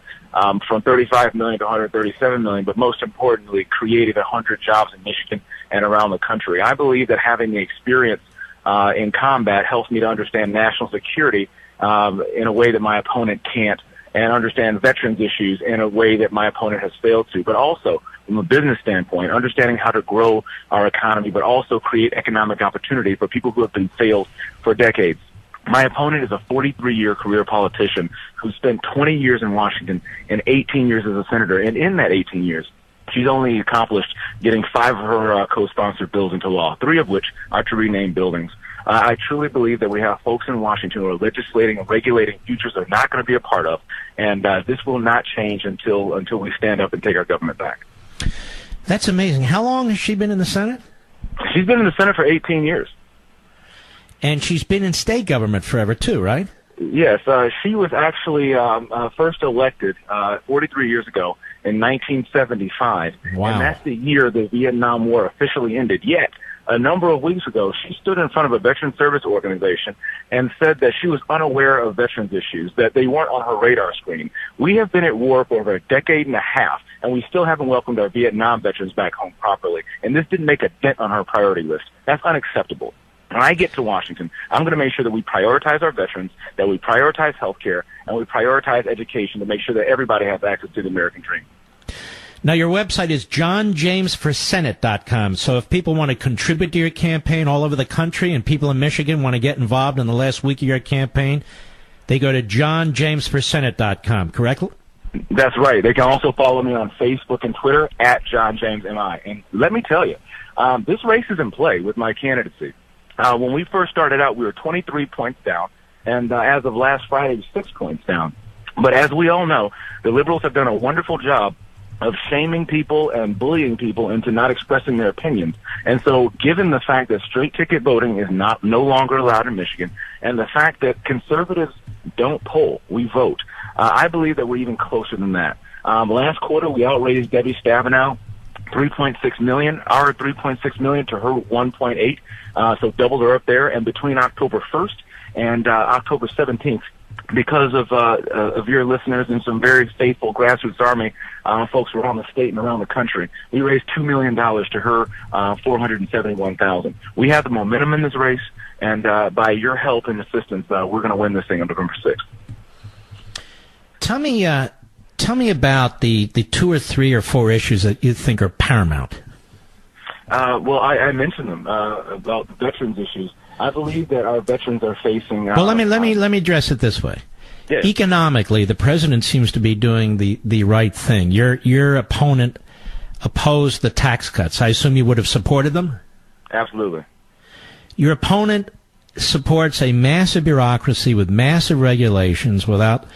from 35 million to 137 million, but most importantly, created 100 jobs in Michigan and around the country. I believe that having the experience in combat helps me to understand national security in a way that my opponent can't, and understand veterans issues in a way that my opponent has failed to, but also from a business standpoint, understanding how to grow our economy, but also create economic opportunity for people who have been failed for decades. My opponent is a 43-year career politician who spent 20 years in Washington and 18 years as a senator. And in that 18 years, she's only accomplished getting 5 of her co-sponsored bills into law, 3 of which are to rename buildings. I truly believe that we have folks in Washington who are legislating and regulating futures they're not going to be a part of, and this will not change until we stand up and take our government back. That's amazing. How long has she been in the Senate? She's been in the Senate for 18 years. And she's been in state government forever, too, right? Yes, she was actually first elected 43 years ago in 1975. Wow. And that's the year the Vietnam War officially ended. Yet, a number of weeks ago, she stood in front of a veteran service organization and said that she was unaware of veterans issues, that they weren't on her radar screen. We have been at war for over a decade and a half, and we still haven't welcomed our Vietnam veterans back home properly. And this didn't make a dent on her priority list. That's unacceptable. When I get to Washington, I'm going to make sure that we prioritize our veterans, that we prioritize health care, and we prioritize education to make sure that everybody has access to the American dream. Now, your website is johnjamesforsenate.com. So if people want to contribute to your campaign all over the country and people in Michigan want to get involved in the last week of your campaign, they go to johnjamesforsenate.com, correct? That's right. They can also follow me on Facebook and Twitter at JohnJamesMI. And let me tell you, this race is in play with my candidacy. When we first started out, we were 23 points down, and as of last Friday, 6 points down. But as we all know, the liberals have done a wonderful job of shaming people and bullying people into not expressing their opinions. And so given the fact that straight ticket voting is no longer allowed in Michigan, and the fact that conservatives don't poll, we vote, I believe that we're even closer than that. Last quarter, we outraised Debbie Stabenow $3.6 million, our $3.6 million to her $1.8, so doubled her up there. And between October 1st and October 17th, because of your listeners and some very faithful grassroots army folks around the state and around the country, we raised $2 million to her $471,000. We have the momentum in this race, and by your help and assistance, we're going to win this thing on November 6th. Tell me about the 2 or 3 or 4 issues that you think are paramount. Well, I mentioned them about the veterans issues. I believe that our veterans are facing. Well, let me address it this way. Yes. Economically, the president seems to be doing the right thing. Your opponent opposed the tax cuts. I assume you would have supported them? Absolutely. Your opponent supports a massive bureaucracy with massive regulations without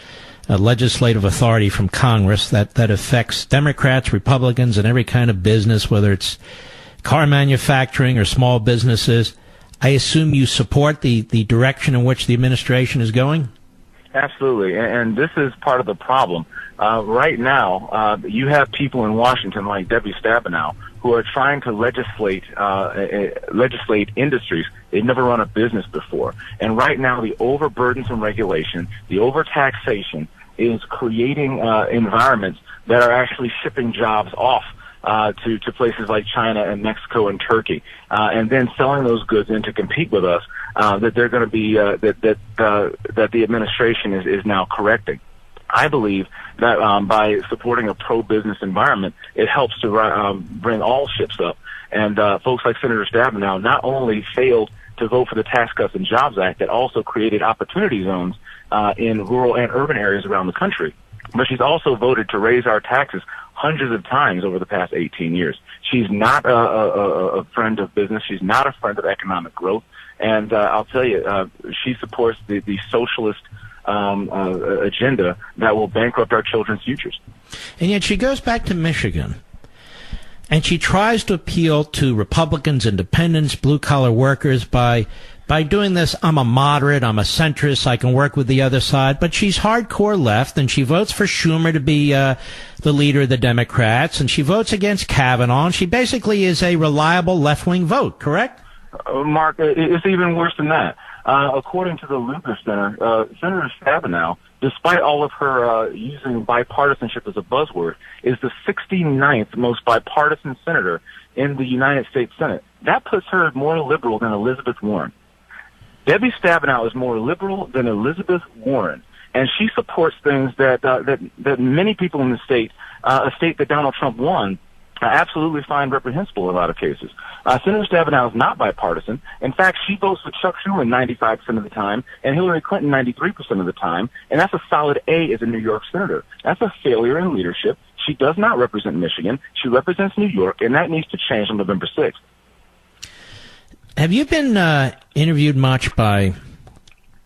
legislative authority from Congress that affects Democrats, Republicans, and every kind of business, whether it's car manufacturing or small businesses. I assume you support the direction in which the administration is going? Absolutely, and this is part of the problem. Right now, you have people in Washington like Debbie Stabenow who are trying to legislate industries. They've never run a business before. And right now, the overburdensome regulation, the overtaxation is creating environments that are actually shipping jobs off to places like China and Mexico and Turkey, and then selling those goods in to compete with us, that they're going to be, that the administration is now correcting. I believe that by supporting a pro-business environment, it helps to bring all ships up. And folks like Senator Stabenow not only failed to vote for the Tax Cuts and Jobs Act that also created opportunity zones in rural and urban areas around the country, but she's also voted to raise our taxes hundreds of times over the past 18 years. She's not a friend of business. She's not a friend of economic growth. And I'll tell you, she supports the socialist agenda that will bankrupt our children's futures. And yet she goes back to Michigan, and she tries to appeal to Republicans, independents, blue-collar workers by doing this. I'm a moderate, I'm a centrist, I can work with the other side. But she's hardcore left, and she votes for Schumer to be the leader of the Democrats, and she votes against Kavanaugh. And she basically is a reliable left-wing vote, correct? Mark, it's even worse than that. According to the Lugar Center, Senator Stabenow, despite all of her using bipartisanship as a buzzword, is the 69th most bipartisan senator in the United States Senate. That puts her more liberal than Elizabeth Warren. Debbie Stabenow is more liberal than Elizabeth Warren, and she supports things that many people in the state, a state that Donald Trump won, absolutely find reprehensible in a lot of cases. Senator Stabenow is not bipartisan. In fact, she votes for Chuck Schumer 95% of the time and Hillary Clinton 93% of the time, and that's a solid A as a New York senator. That's a failure in leadership. She does not represent Michigan. She represents New York, and that needs to change on November 6th. Have you been interviewed much by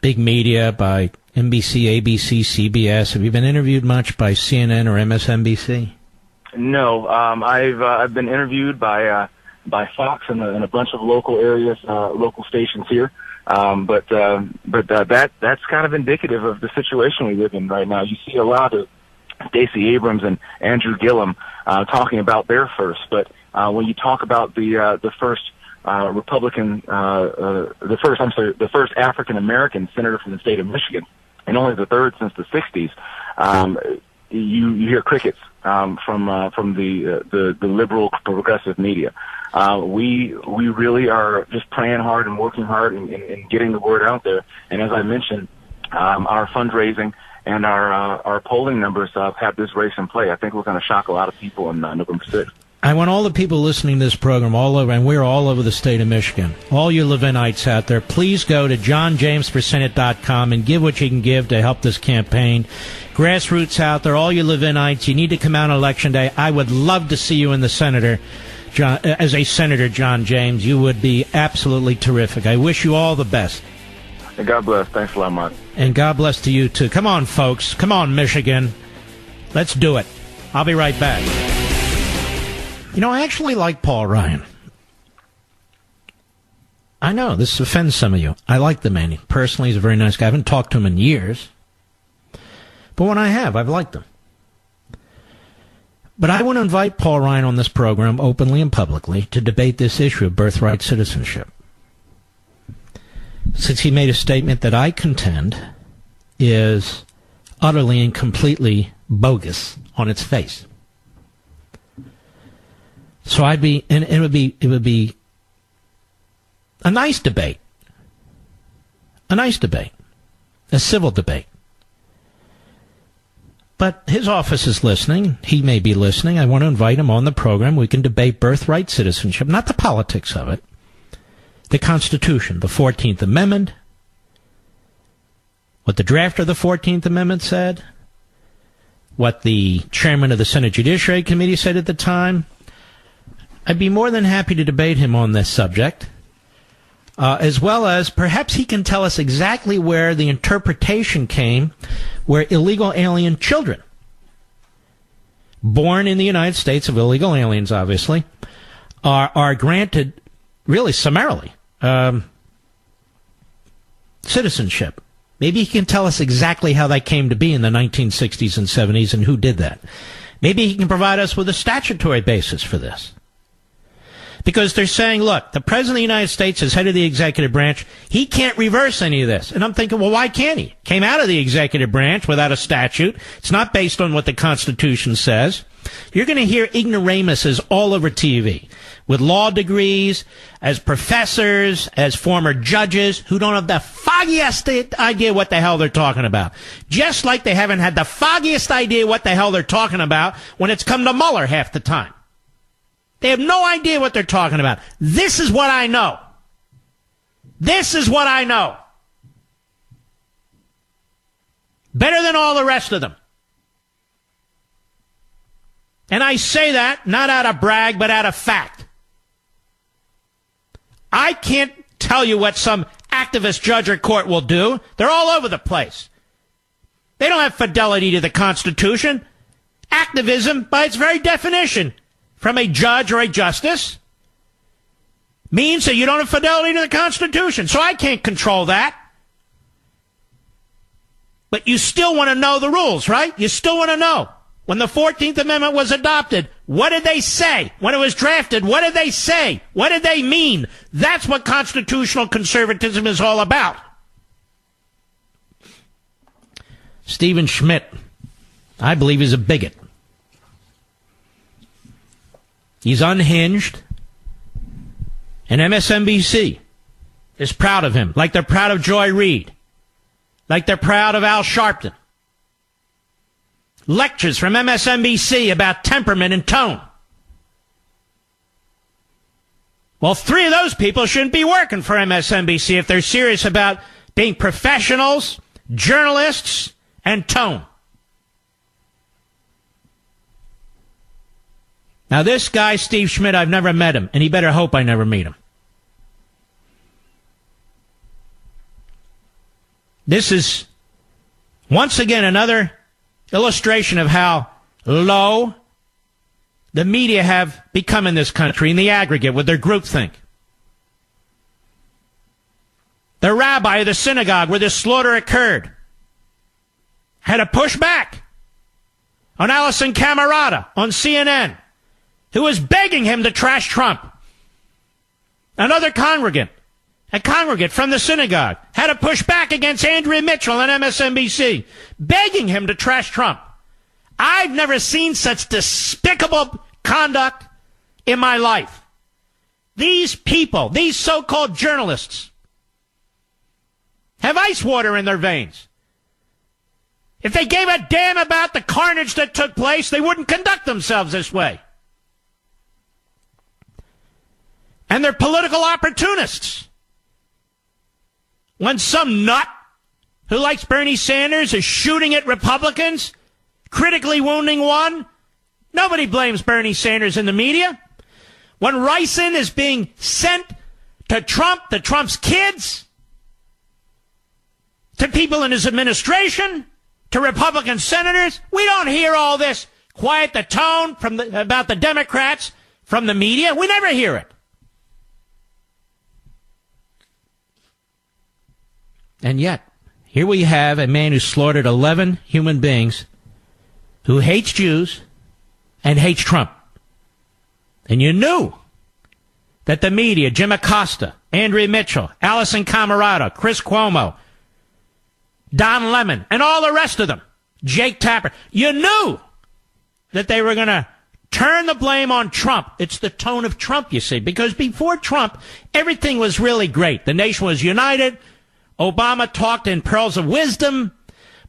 big media, by NBC, ABC, CBS? Have you been interviewed much by CNN or MSNBC? No, I've been interviewed by Fox and a bunch of local areas, local stations here. But that's kind of indicative of the situation we live in right now. You see a lot of Stacey Abrams and Andrew Gillum talking about their first, but when you talk about the first the first African American senator from the state of Michigan, and only the third since the '60s, you hear crickets from the liberal progressive media. We really are just praying hard and working hard and getting the word out there. And as I mentioned, our fundraising and our polling numbers have this race in play. I think we're going to shock a lot of people on November 6th. I want all the people listening to this program all over, and we're all over the state of Michigan, all you Levinites out there, please go to johnjamesforsenate.com and give what you can give to help this campaign. Grassroots out there, all you Levinites, you need to come out on Election Day. I would love to see you in the Senator, as a Senator, John James. You would be absolutely terrific. I wish you all the best. And God bless. Thanks a lot, Mark. And God bless to you, too. Come on, folks. Come on, Michigan. Let's do it. I'll be right back. You know, I actually like Paul Ryan. I know, this offends some of you. I like the man. Personally, he's a very nice guy. I haven't talked to him in years. But when I have, I've liked him. But I want to invite Paul Ryan on this program openly and publicly to debate this issue of birthright citizenship, since he made a statement that I contend is utterly and completely bogus on its face. So it would be a nice debate, a civil debate. But his office is listening. He may be listening. I want to invite him on the program. We can debate birthright citizenship, not the politics of it. The Constitution, the 14th Amendment, what the drafter of the 14th Amendment said, what the chairman of the Senate Judiciary Committee said at the time. I'd be more than happy to debate him on this subject, as well as perhaps he can tell us exactly where the interpretation came where illegal alien children, born in the United States of illegal aliens, obviously, are granted, really summarily, citizenship. Maybe he can tell us exactly how that came to be in the 1960s and 70s and who did that. Maybe he can provide us with a statutory basis for this. Because they're saying, look, the President of the United States is head of the executive branch. He can't reverse any of this. And I'm thinking, well, why can't he? Came out of the executive branch without a statute. It's not based on what the Constitution says. You're going to hear ignoramuses all over TV with law degrees, as professors, as former judges who don't have the foggiest idea what the hell they're talking about. Just like they haven't had the foggiest idea what the hell they're talking about when it's come to Mueller half the time. They have no idea what they're talking about. This is what I know. This is what I know. Better than all the rest of them. And I say that not out of brag, but out of fact. I can't tell you what some activist judge or court will do. They're all over the place. They don't have fidelity to the Constitution. Activism, by its very definition, from a judge or a justice, means that you don't have fidelity to the Constitution. So I can't control that. But you still want to know the rules, right? You still want to know. When the 14th Amendment was adopted, what did they say? When it was drafted, what did they say? What did they mean? That's what constitutional conservatism is all about. Stephen Schmidt, I believe, is a bigot. He's unhinged, and MSNBC is proud of him, like they're proud of Joy Reid, like they're proud of Al Sharpton. Lectures from MSNBC about temperament and tone. Well, 3 of those people shouldn't be working for MSNBC if they're serious about being professionals, journalists, and tone. Now, this guy, Steve Schmidt, I've never met him, and he better hope I never meet him. This is, once again, another illustration of how low the media have become in this country in the aggregate with their groupthink. The rabbi of the synagogue where this slaughter occurred had to push back on Alison Camerata on CNN, who was begging him to trash Trump. Another congregant, a congregant from the synagogue, had to push back against Andrea Mitchell on MSNBC, begging him to trash Trump. I've never seen such despicable conduct in my life. These people, these so-called journalists, have ice water in their veins. If they gave a damn about the carnage that took place, they wouldn't conduct themselves this way. And they're political opportunists. When some nut who likes Bernie Sanders is shooting at Republicans, critically wounding one, nobody blames Bernie Sanders in the media. When ricin is being sent to Trump, to Trump's kids, to people in his administration, to Republican senators, we don't hear all this quiet the tone about the Democrats from the media. We never hear it. And yet, here we have a man who slaughtered 11 human beings, who hates Jews and hates Trump. And you knew that the media, Jim Acosta, Andrea Mitchell, Alison Camerata, Chris Cuomo, Don Lemon, and all the rest of them, Jake Tapper, you knew that they were going to turn the blame on Trump. It's the tone of Trump, you see, because before Trump, everything was really great. The nation was united. Obama talked in pearls of wisdom.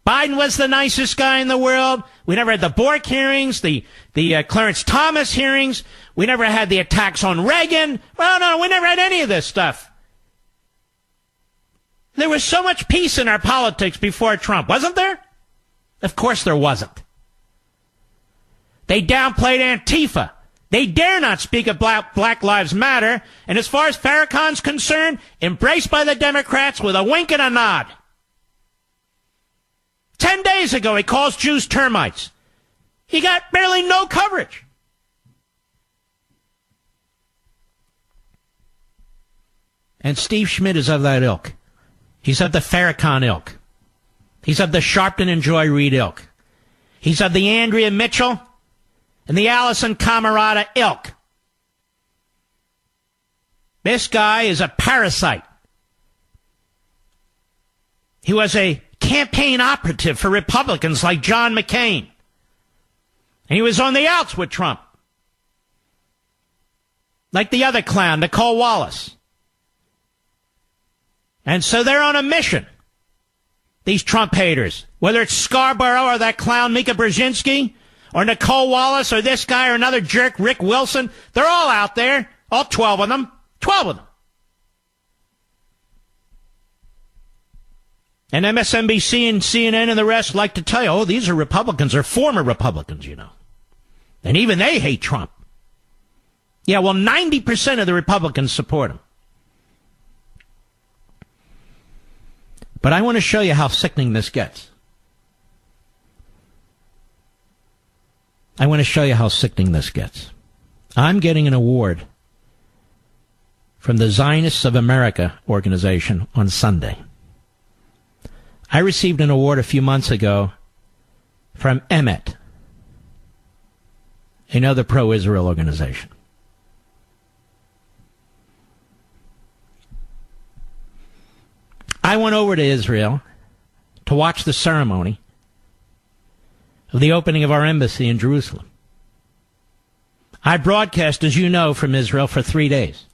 Biden was the nicest guy in the world. We never had the Bork hearings, the Clarence Thomas hearings. We never had the attacks on Reagan. Well, no, we never had any of this stuff. There was so much peace in our politics before Trump, wasn't there? Of course there wasn't. They downplayed Antifa. They dare not speak of Black Lives Matter. And as far as Farrakhan's concerned, embraced by the Democrats with a wink and a nod. 10 days ago, he calls Jews termites. He got barely no coverage. And Steve Schmidt is of that ilk. He's of the Farrakhan ilk. He's of the Sharpton and Joy Reid ilk. He's of the Andrea Mitchell and the Alison Camerata ilk. This guy is a parasite. He was a campaign operative for Republicans like John McCain. And he was on the outs with Trump. Like the other clown, Nicole Wallace. And so they're on a mission, these Trump haters. Whether it's Scarborough or that clown Mika Brzezinski or Nicole Wallace or this guy or another jerk Rick Wilson, they're all out there, all 12 of them, 12 of them. And MSNBC and CNN and the rest like to tell you, oh, these are Republicans or former Republicans, you know. And even they hate Trump. Yeah, well, 90% of the Republicans support him. But I want to show you how sickening this gets. I want to show you how sickening this gets. I'm getting an award from the Zionists of America organization on Sunday. I received an award a few months ago from Emet, another pro-Israel organization. I went over to Israel to watch the ceremony of the opening of our embassy in Jerusalem. I broadcast, as you know, from Israel for 3 days.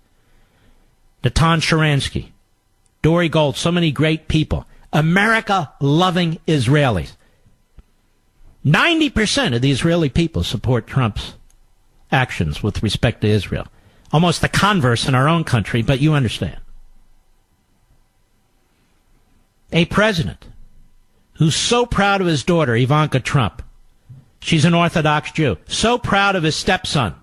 Natan Sharansky, Dory Gold, so many great people. America-loving Israelis. 90% of the Israeli people support Trump's actions with respect to Israel. Almost the converse in our own country, but you understand. A president who's so proud of his daughter, Ivanka Trump. She's an Orthodox Jew. So proud of his stepson,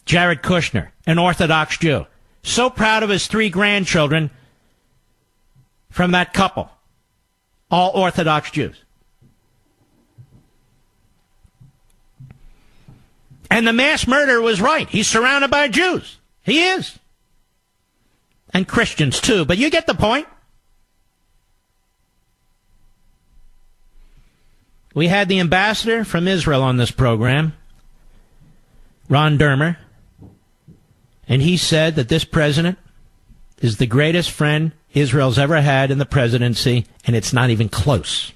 Jared Kushner, an Orthodox Jew. So proud of his 3 grandchildren, from that couple, all Orthodox Jews. And the mass murderer was right. He's surrounded by Jews. He is. And Christians, too. But you get the point. We had the ambassador from Israel on this program, Ron Dermer, and he said that this president is the greatest friend Israel's ever had in the presidency, and it's not even close.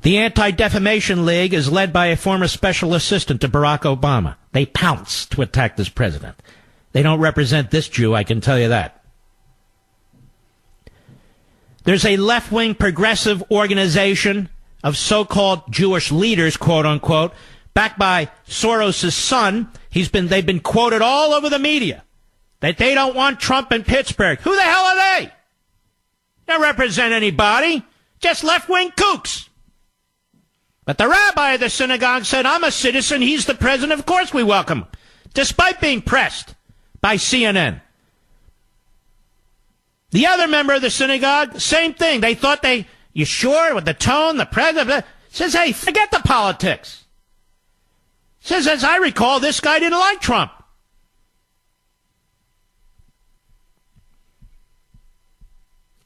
The Anti-Defamation League is led by a former special assistant to Barack Obama. They pounce to attack this president. They don't represent this Jew, I can tell you that. There's a left-wing progressive organization of so-called Jewish leaders, quote-unquote, backed by Soros' son. They've been quoted all over the media that they don't want Trump in Pittsburgh. Who the hell are they? They don't represent anybody, just left-wing kooks. But the rabbi of the synagogue said, I'm a citizen, he's the president, of course we welcome him, despite being pressed by CNN. The other member of the synagogue, same thing. They thought you sure with the tone, the president, says, hey, forget the politics. Says, as I recall, this guy didn't like Trump.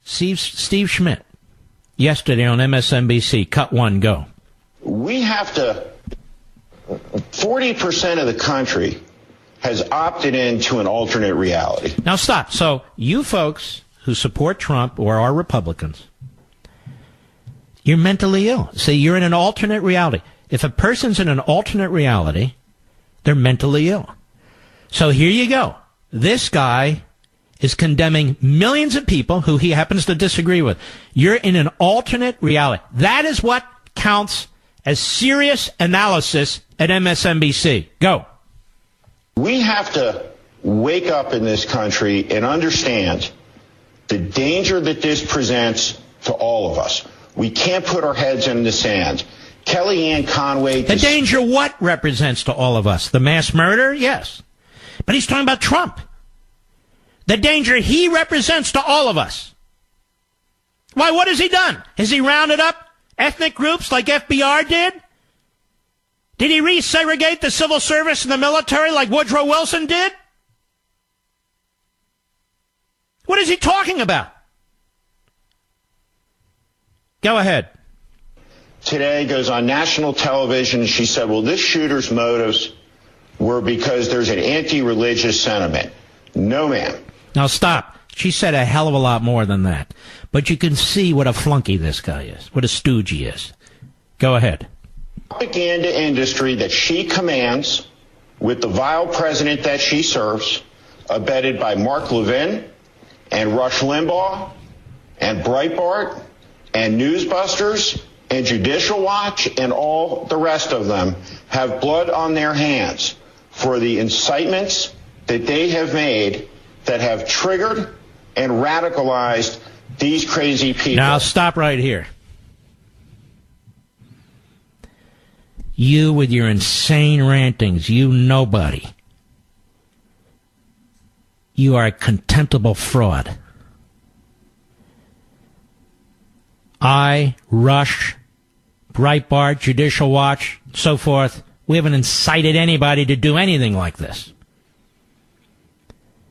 Steve Schmidt, yesterday on MSNBC, cut one, go. We have to, 40% of the country has opted into an alternate reality. Now stop. So you folks who support Trump or are Republicans, you're mentally ill. See, you're in an alternate reality. If a person's in an alternate reality, they're mentally ill. So here you go. This guy is condemning millions of people who he happens to disagree with. You're in an alternate reality. That is what counts as serious analysis at MSNBC. Go. We have to wake up in this country and understand the danger that this presents to all of us. We can't put our heads in the sand. Kellyanne Conway... The danger what represents to all of us? The mass murder? Yes. But he's talking about Trump. The danger he represents to all of us. Why, what has he done? Has he rounded up ethnic groups like FBR did? Did he resegregate the civil service and the military like Woodrow Wilson did? What is he talking about? Go ahead. Today goes on national television. She said, well, this shooter's motives were because there's an anti-religious sentiment. No, ma'am. Now stop. She said a hell of a lot more than that. But you can see what a flunky this guy is, what a stooge he is. Go ahead. Propaganda industry that she commands with the vile president that she serves, abetted by Mark Levin and Rush Limbaugh and Breitbart and Newsbusters and Judicial Watch and all the rest of them have blood on their hands for the incitements that they have made that have triggered and radicalized these crazy people. Now stop right here. You with your insane rantings, you nobody. You are a contemptible fraud. Rush, Breitbart, Judicial Watch, so forth, we haven't incited anybody to do anything like this.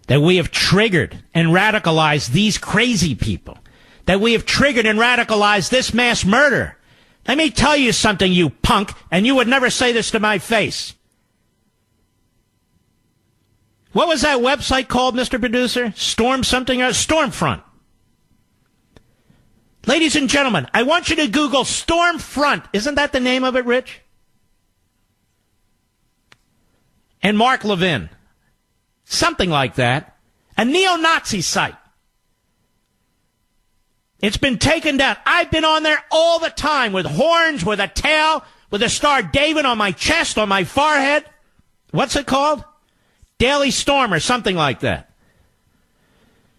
That we have triggered and radicalized these crazy people. That we have triggered and radicalized this mass murder. Let me tell you something, you punk, and you would never say this to my face. What was that website called, Mr. Producer? Storm something or Stormfront. Ladies and gentlemen, I want you to Google Stormfront. Isn't that the name of it, Rich? And Mark Levin. Something like that. A neo-Nazi site. It's been taken down. I've been on there all the time with horns, with a tail, with a Star David on my chest, on my forehead. What's it called? Daily Storm or something like that.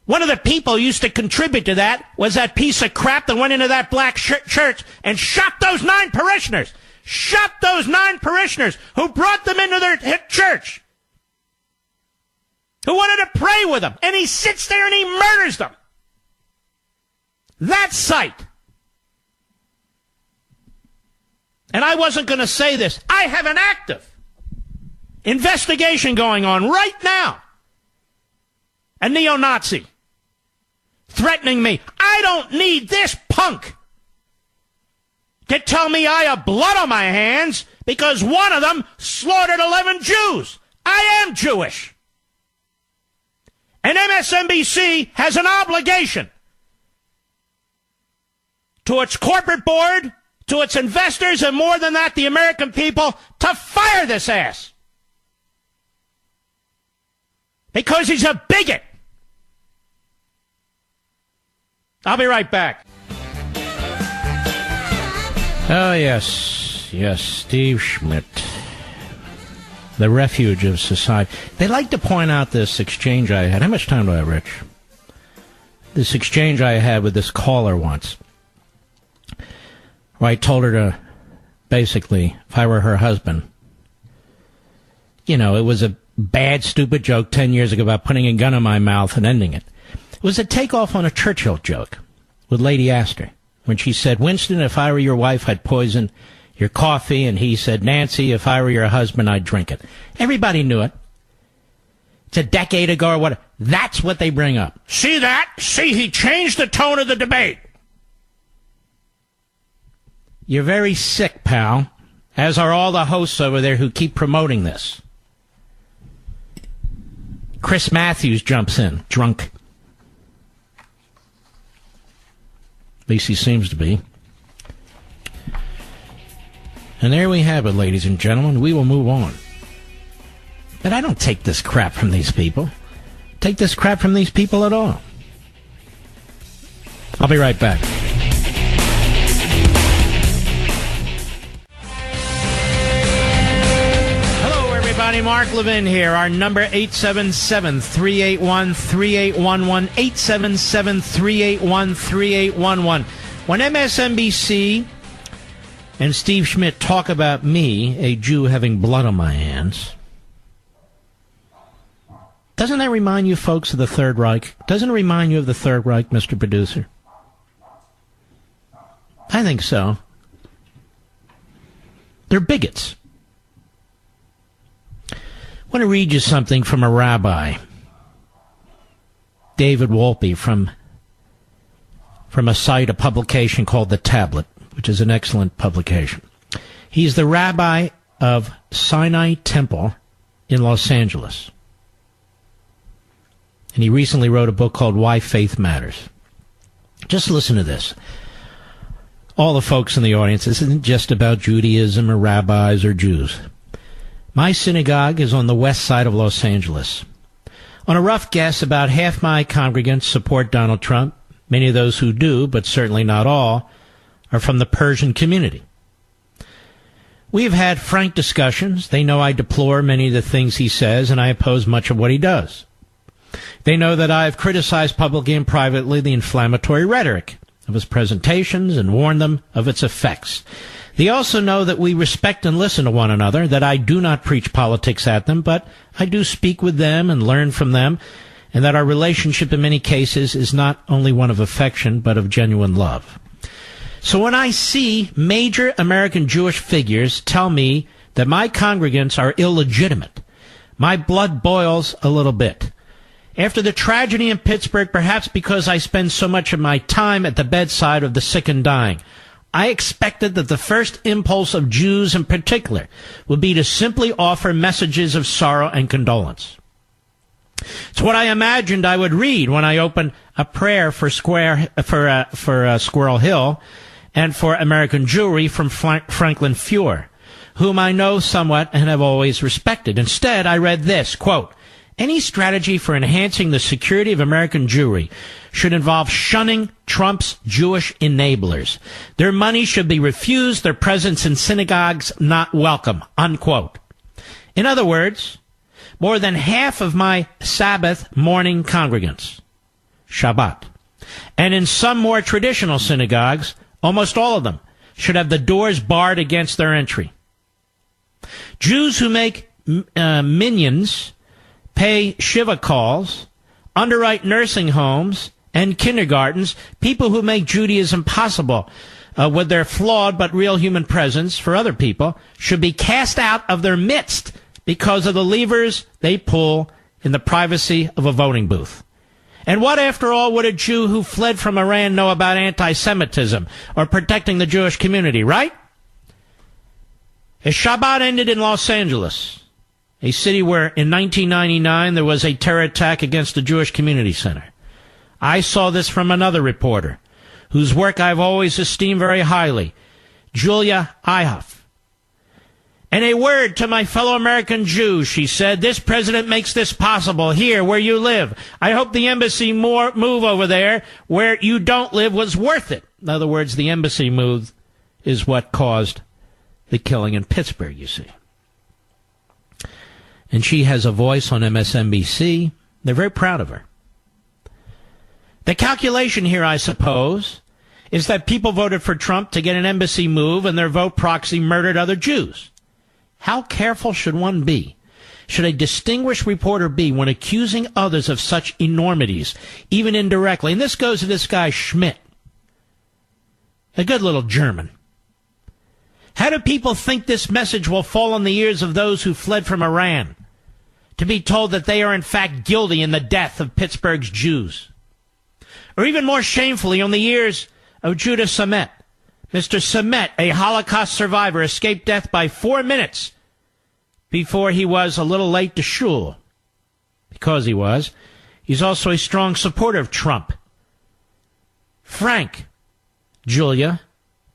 One of the people who used to contribute to that was that piece of crap that went into that black church and shot those 9 parishioners. Shot those 9 parishioners who brought them into their church. who wanted to pray with him, and he sits there and he murders them. That sight. And I wasn't going to say this. I have an active investigation going on right now. A neo-Nazi threatening me. I don't need this punk to tell me I have blood on my hands because one of them slaughtered 11 Jews. I am Jewish. And MSNBC has an obligation to its corporate board, to its investors, and more than that, the American people, to fire this ass. Because he's a bigot. I'll be right back. Oh, yes, Steve Schmidt, the refuge of society. They like to point out this exchange I had. How much time do I have, Rich? This exchange I had with this caller once, where I told her to, basically, if I were her husband, you know, it was a bad, stupid joke 10 years ago about putting a gun in my mouth and ending it. It was a takeoff on a Churchill joke with Lady Astor, when she said, Winston, if I were your wife, I'd poison your coffee. And he said, Nancy, if I were your husband, I'd drink it. Everybody knew it. It's a decade ago or what. That's what they bring up. See that? See, he changed the tone of the debate. You're very sick, pal, as are all the hosts over there who keep promoting this. Chris Matthews jumps in, drunk. At least he seems to be. And there we have it, ladies and gentlemen. We will move on. But I don't take this crap from these people. Take this crap from these people at all. I'll be right back. Hello, everybody. Mark Levin here. Our number, 877-381-3811. 877-381-3811. When MSNBC and Steve Schmidt talk about me, a Jew having blood on my hands, doesn't that remind you folks of the Third Reich? Doesn't it remind you of the Third Reich, Mr. Producer? I think so. They're bigots. I want to read you something from a rabbi, David Wolpe, from a site, a publication called The Tablet, which is an excellent publication. He's the rabbi of Sinai Temple in Los Angeles. And he recently wrote a book called Why Faith Matters. Just listen to this. All the folks in the audience, this isn't just about Judaism or rabbis or Jews. My synagogue is on the west side of Los Angeles. On a rough guess, about half my congregants support Donald Trump. Many of those who do, but certainly not all, are from the Persian community. We have had frank discussions. They know I deplore many of the things he says, and I oppose much of what he does. They know that I have criticized publicly and privately the inflammatory rhetoric of his presentations and warned them of its effects. They also know that we respect and listen to one another, that I do not preach politics at them, but I do speak with them and learn from them, and that our relationship in many cases is not only one of affection, but of genuine love. So when I see major American Jewish figures tell me that my congregants are illegitimate, my blood boils a little bit. After the tragedy in Pittsburgh, perhaps because I spend so much of my time at the bedside of the sick and dying, I expected that the first impulse of Jews in particular would be to simply offer messages of sorrow and condolence. It's what I imagined I would read when I opened a prayer for Squirrel Hill and for American Jewry from Franklin Fuhr, whom I know somewhat and have always respected. Instead, I read this, quote, any strategy for enhancing the security of American Jewry should involve shunning Trump's Jewish enablers. Their money should be refused, their presence in synagogues not welcome, unquote. In other words, more than half of my Sabbath morning congregants, Shabbat, and in some more traditional synagogues, almost all of them, should have the doors barred against their entry. Jews who make minions pay Shiva calls, underwrite nursing homes and kindergartens, people who make Judaism possible with their flawed but real human presence for other people, should be cast out of their midst because of the levers they pull in the privacy of a voting booth. And what, after all, would a Jew who fled from Iran know about anti-Semitism or protecting the Jewish community, right? As Shabbat ended in Los Angeles, a city where in 1999 there was a terror attack against the Jewish Community Center, I saw this from another reporter, whose work I've always esteemed very highly, Julia Ihoff. And a word to my fellow American Jews, she said, this president makes this possible here where you live. I hope the embassy move over there where you don't live was worth it. In other words, the embassy move is what caused the killing in Pittsburgh, you see. And she has a voice on MSNBC. They're very proud of her. The calculation here, I suppose, is that people voted for Trump to get an embassy move and their vote proxy murdered other Jews. How careful should one be? Should a distinguished reporter be when accusing others of such enormities, even indirectly? And this goes to this guy Schmidt, a good little German. How do people think this message will fall on the ears of those who fled from Iran, to be told that they are in fact guilty in the death of Pittsburgh's Jews? Or even more shamefully, on the ears of Judah Samet. Mr. Samet, a Holocaust survivor, escaped death by 4 minutes before he was a little late to shul. Because he was. He's also a strong supporter of Trump. Frank, Julia,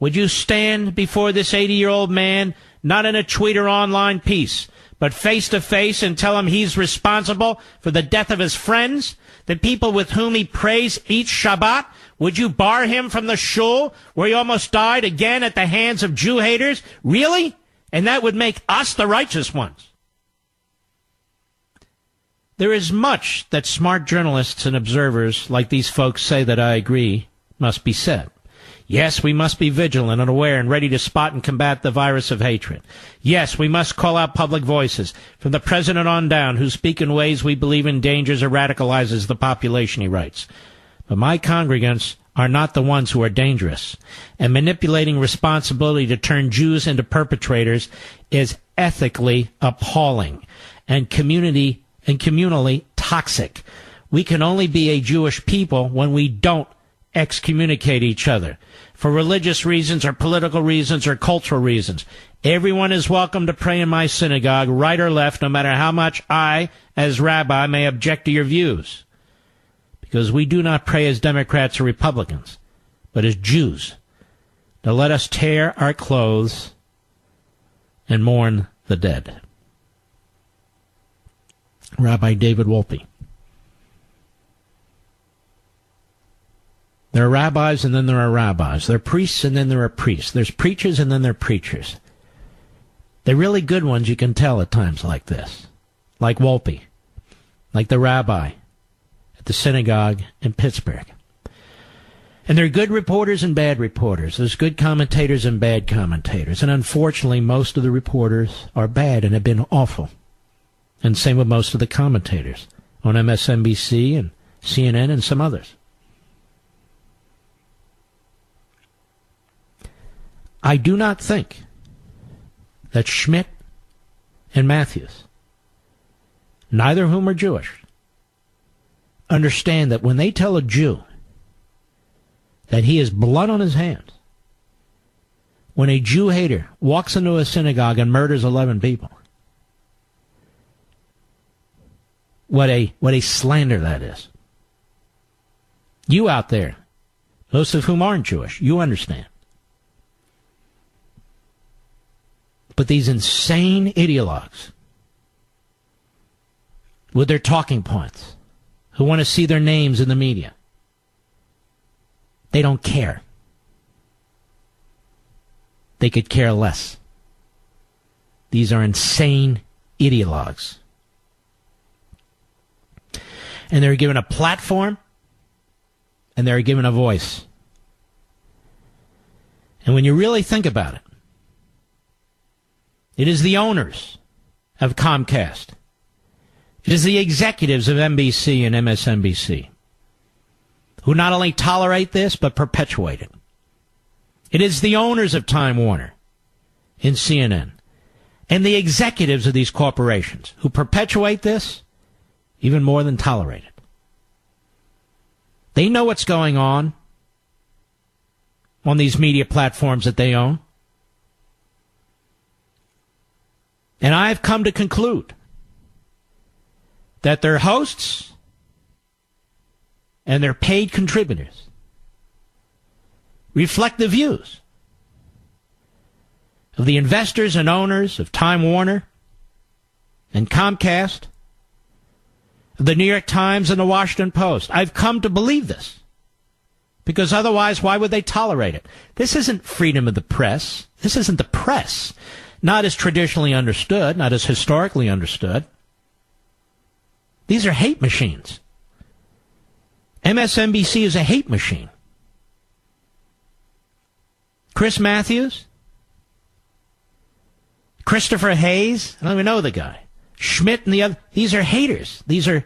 would you stand before this 80-year-old man, not in a tweet or online piece, but face-to-face, and tell him he's responsible for the death of his friends, the people with whom he prays each Shabbat? Would you bar him from the shul where he almost died again at the hands of Jew haters? Really? And that would make us the righteous ones. There is much that smart journalists and observers like these folks say that I agree must be said. Yes, we must be vigilant and aware and ready to spot and combat the virus of hatred. Yes, we must call out public voices, from the president on down, who speak in ways we believe endangers or radicalizes the population, he writes. But my congregants are not the ones who are dangerous, and manipulating responsibility to turn Jews into perpetrators is ethically appalling and communally toxic. We can only be a Jewish people when we don't excommunicate each other for religious reasons or political reasons or cultural reasons. Everyone is welcome to pray in my synagogue, right or left, no matter how much I, as rabbi, may object to your views. Because we do not pray as Democrats or Republicans, but as Jews. Now let us tear our clothes and mourn the dead. Rabbi David Wolpe. There are rabbis and then there are rabbis. There are priests and then there are priests. There's preachers and then there are preachers. They're really good ones, you can tell at times like this. Like Wolpe. Like the rabbi at the synagogue in Pittsburgh. And there are good reporters and bad reporters. There's good commentators and bad commentators. And unfortunately, most of the reporters are bad and have been awful. And same with most of the commentators on MSNBC and CNN and some others. I do not think that Schmidt and Matthews, neither of whom are Jewish, understand that when they tell a Jew that he has blood on his hands, when a Jew hater walks into a synagogue and murders 11 people, what a slander that is. You out there, most of whom aren't Jewish, you understand. But these insane ideologues with their talking points, who want to see their names in the media, they don't care. They could care less. These are insane ideologues. And they're given a platform, and they're given a voice. And when you really think about it, it is the owners of Comcast It is the executives of NBC and MSNBC who not only tolerate this, but perpetuate it. It is the owners of Time Warner and CNN and the executives of these corporations who perpetuate this even more than tolerate it. They know what's going on these media platforms that they own. And I've come to conclude that their hosts and their paid contributors reflect the views of the investors and owners of Time Warner and Comcast, of the New York Times and the Washington Post. I've come to believe this, because otherwise, why would they tolerate it? This isn't freedom of the press. This isn't the press, not as traditionally understood, not as historically understood. These are hate machines. MSNBC is a hate machine. Chris Matthews, Christopher Hayes, I don't even know the guy, Schmidt and the other, these are haters. These are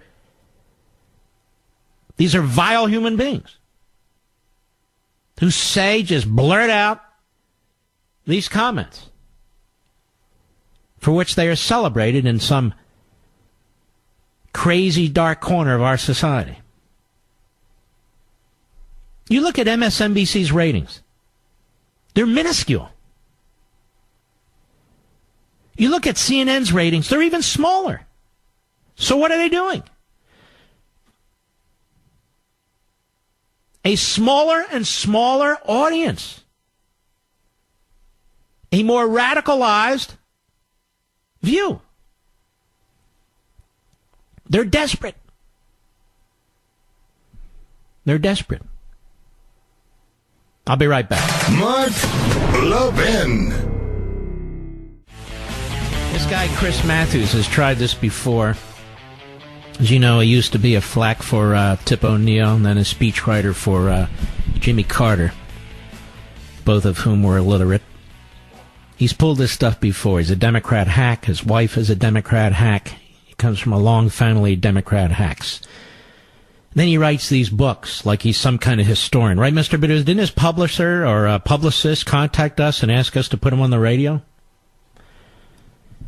vile human beings who just blurt out these comments for which they are celebrated in some crazy dark corner of our society. You look at MSNBC's ratings. They're minuscule. You look at CNN's ratings, they're even smaller. So what are they doing? A smaller and smaller audience. A more radicalized view. They're desperate. They're desperate. I'll be right back. Mark Levin. This guy, Chris Matthews, has tried this before. As you know, he used to be a flack for Tip O'Neill and then a speechwriter for Jimmy Carter, both of whom were illiterate. He's pulled this stuff before. He's a Democrat hack. His wife is a Democrat hack. He comes from a long family of Democrat hacks. Then he writes these books like he's some kind of historian. Right, Mr. Bitters? Didn't his publisher or publicist contact us and ask us to put him on the radio?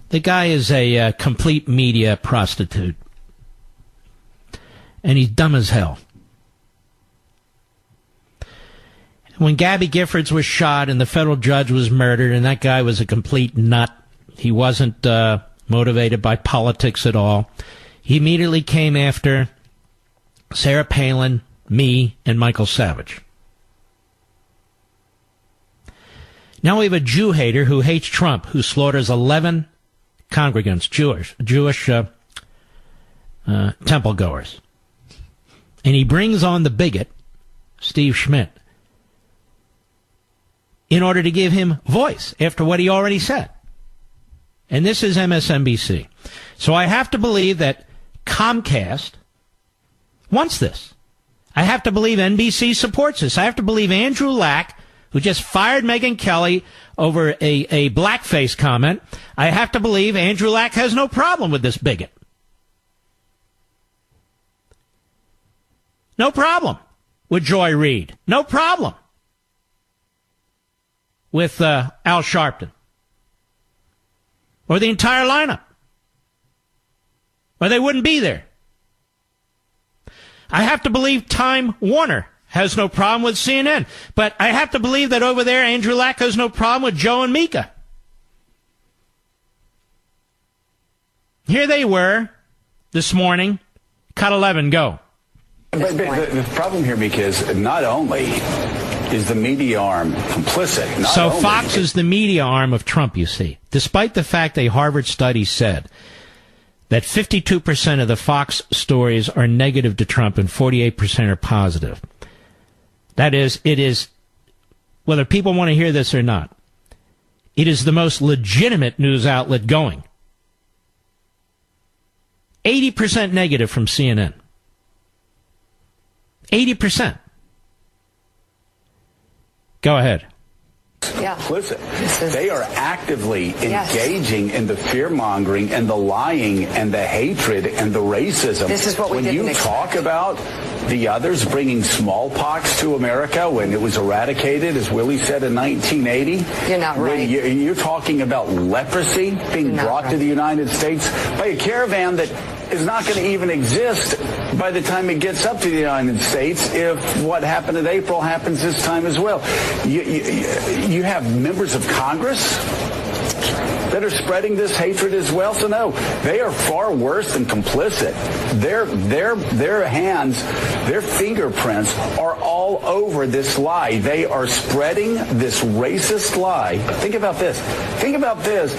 The guy is a complete media prostitute. And he's dumb as hell. When Gabby Giffords was shot and the federal judge was murdered and that guy was a complete nut, he wasn't motivated by politics at all, he immediately came after Sarah Palin, me, and Michael Savage. Now we have a Jew hater who hates Trump, who slaughters 11 congregants, Jewish temple goers. And he brings on the bigot, Steve Schmidt, in order to give him voice after what he already said. And this is MSNBC. So I have to believe that Comcast wants this. I have to believe NBC supports this. I have to believe Andrew Lack, who just fired Megyn Kelly over a blackface comment, I have to believe Andrew Lack has no problem with this bigot. No problem with Joy Reid. No problem with Al Sharpton. Or the entire lineup. Or they wouldn't be there. I have to believe Time Warner has no problem with CNN. But I have to believe that over there, Andrew Lack has no problem with Joe and Mika. Here they were this morning. Cut 11, go. But the problem here, Mika, is not only is the media arm complicit. So Fox is the media arm of Trump, you see. Despite the fact a Harvard study said that 52% of the Fox stories are negative to Trump and 48% are positive. That is, it is, whether people want to hear this or not, it is the most legitimate news outlet going. 80% negative from CNN. 80%. Go ahead. complicit. They are actively engaging in the fear-mongering and the lying and the hatred and the racism. This is what we when you talk about the others bringing smallpox to America when it was eradicated, as Willie said, in 1980. You're not right. When you're talking about leprosy being brought to the United States by a caravan that is not going to even exist by the time it gets up to the United States if what happened in April happens this time as well. You have members of Congress that are spreading this hatred as well. So no, they are far worse than complicit. Their hands, their fingerprints are all over this lie. They are spreading this racist lie. Think about this. Think about this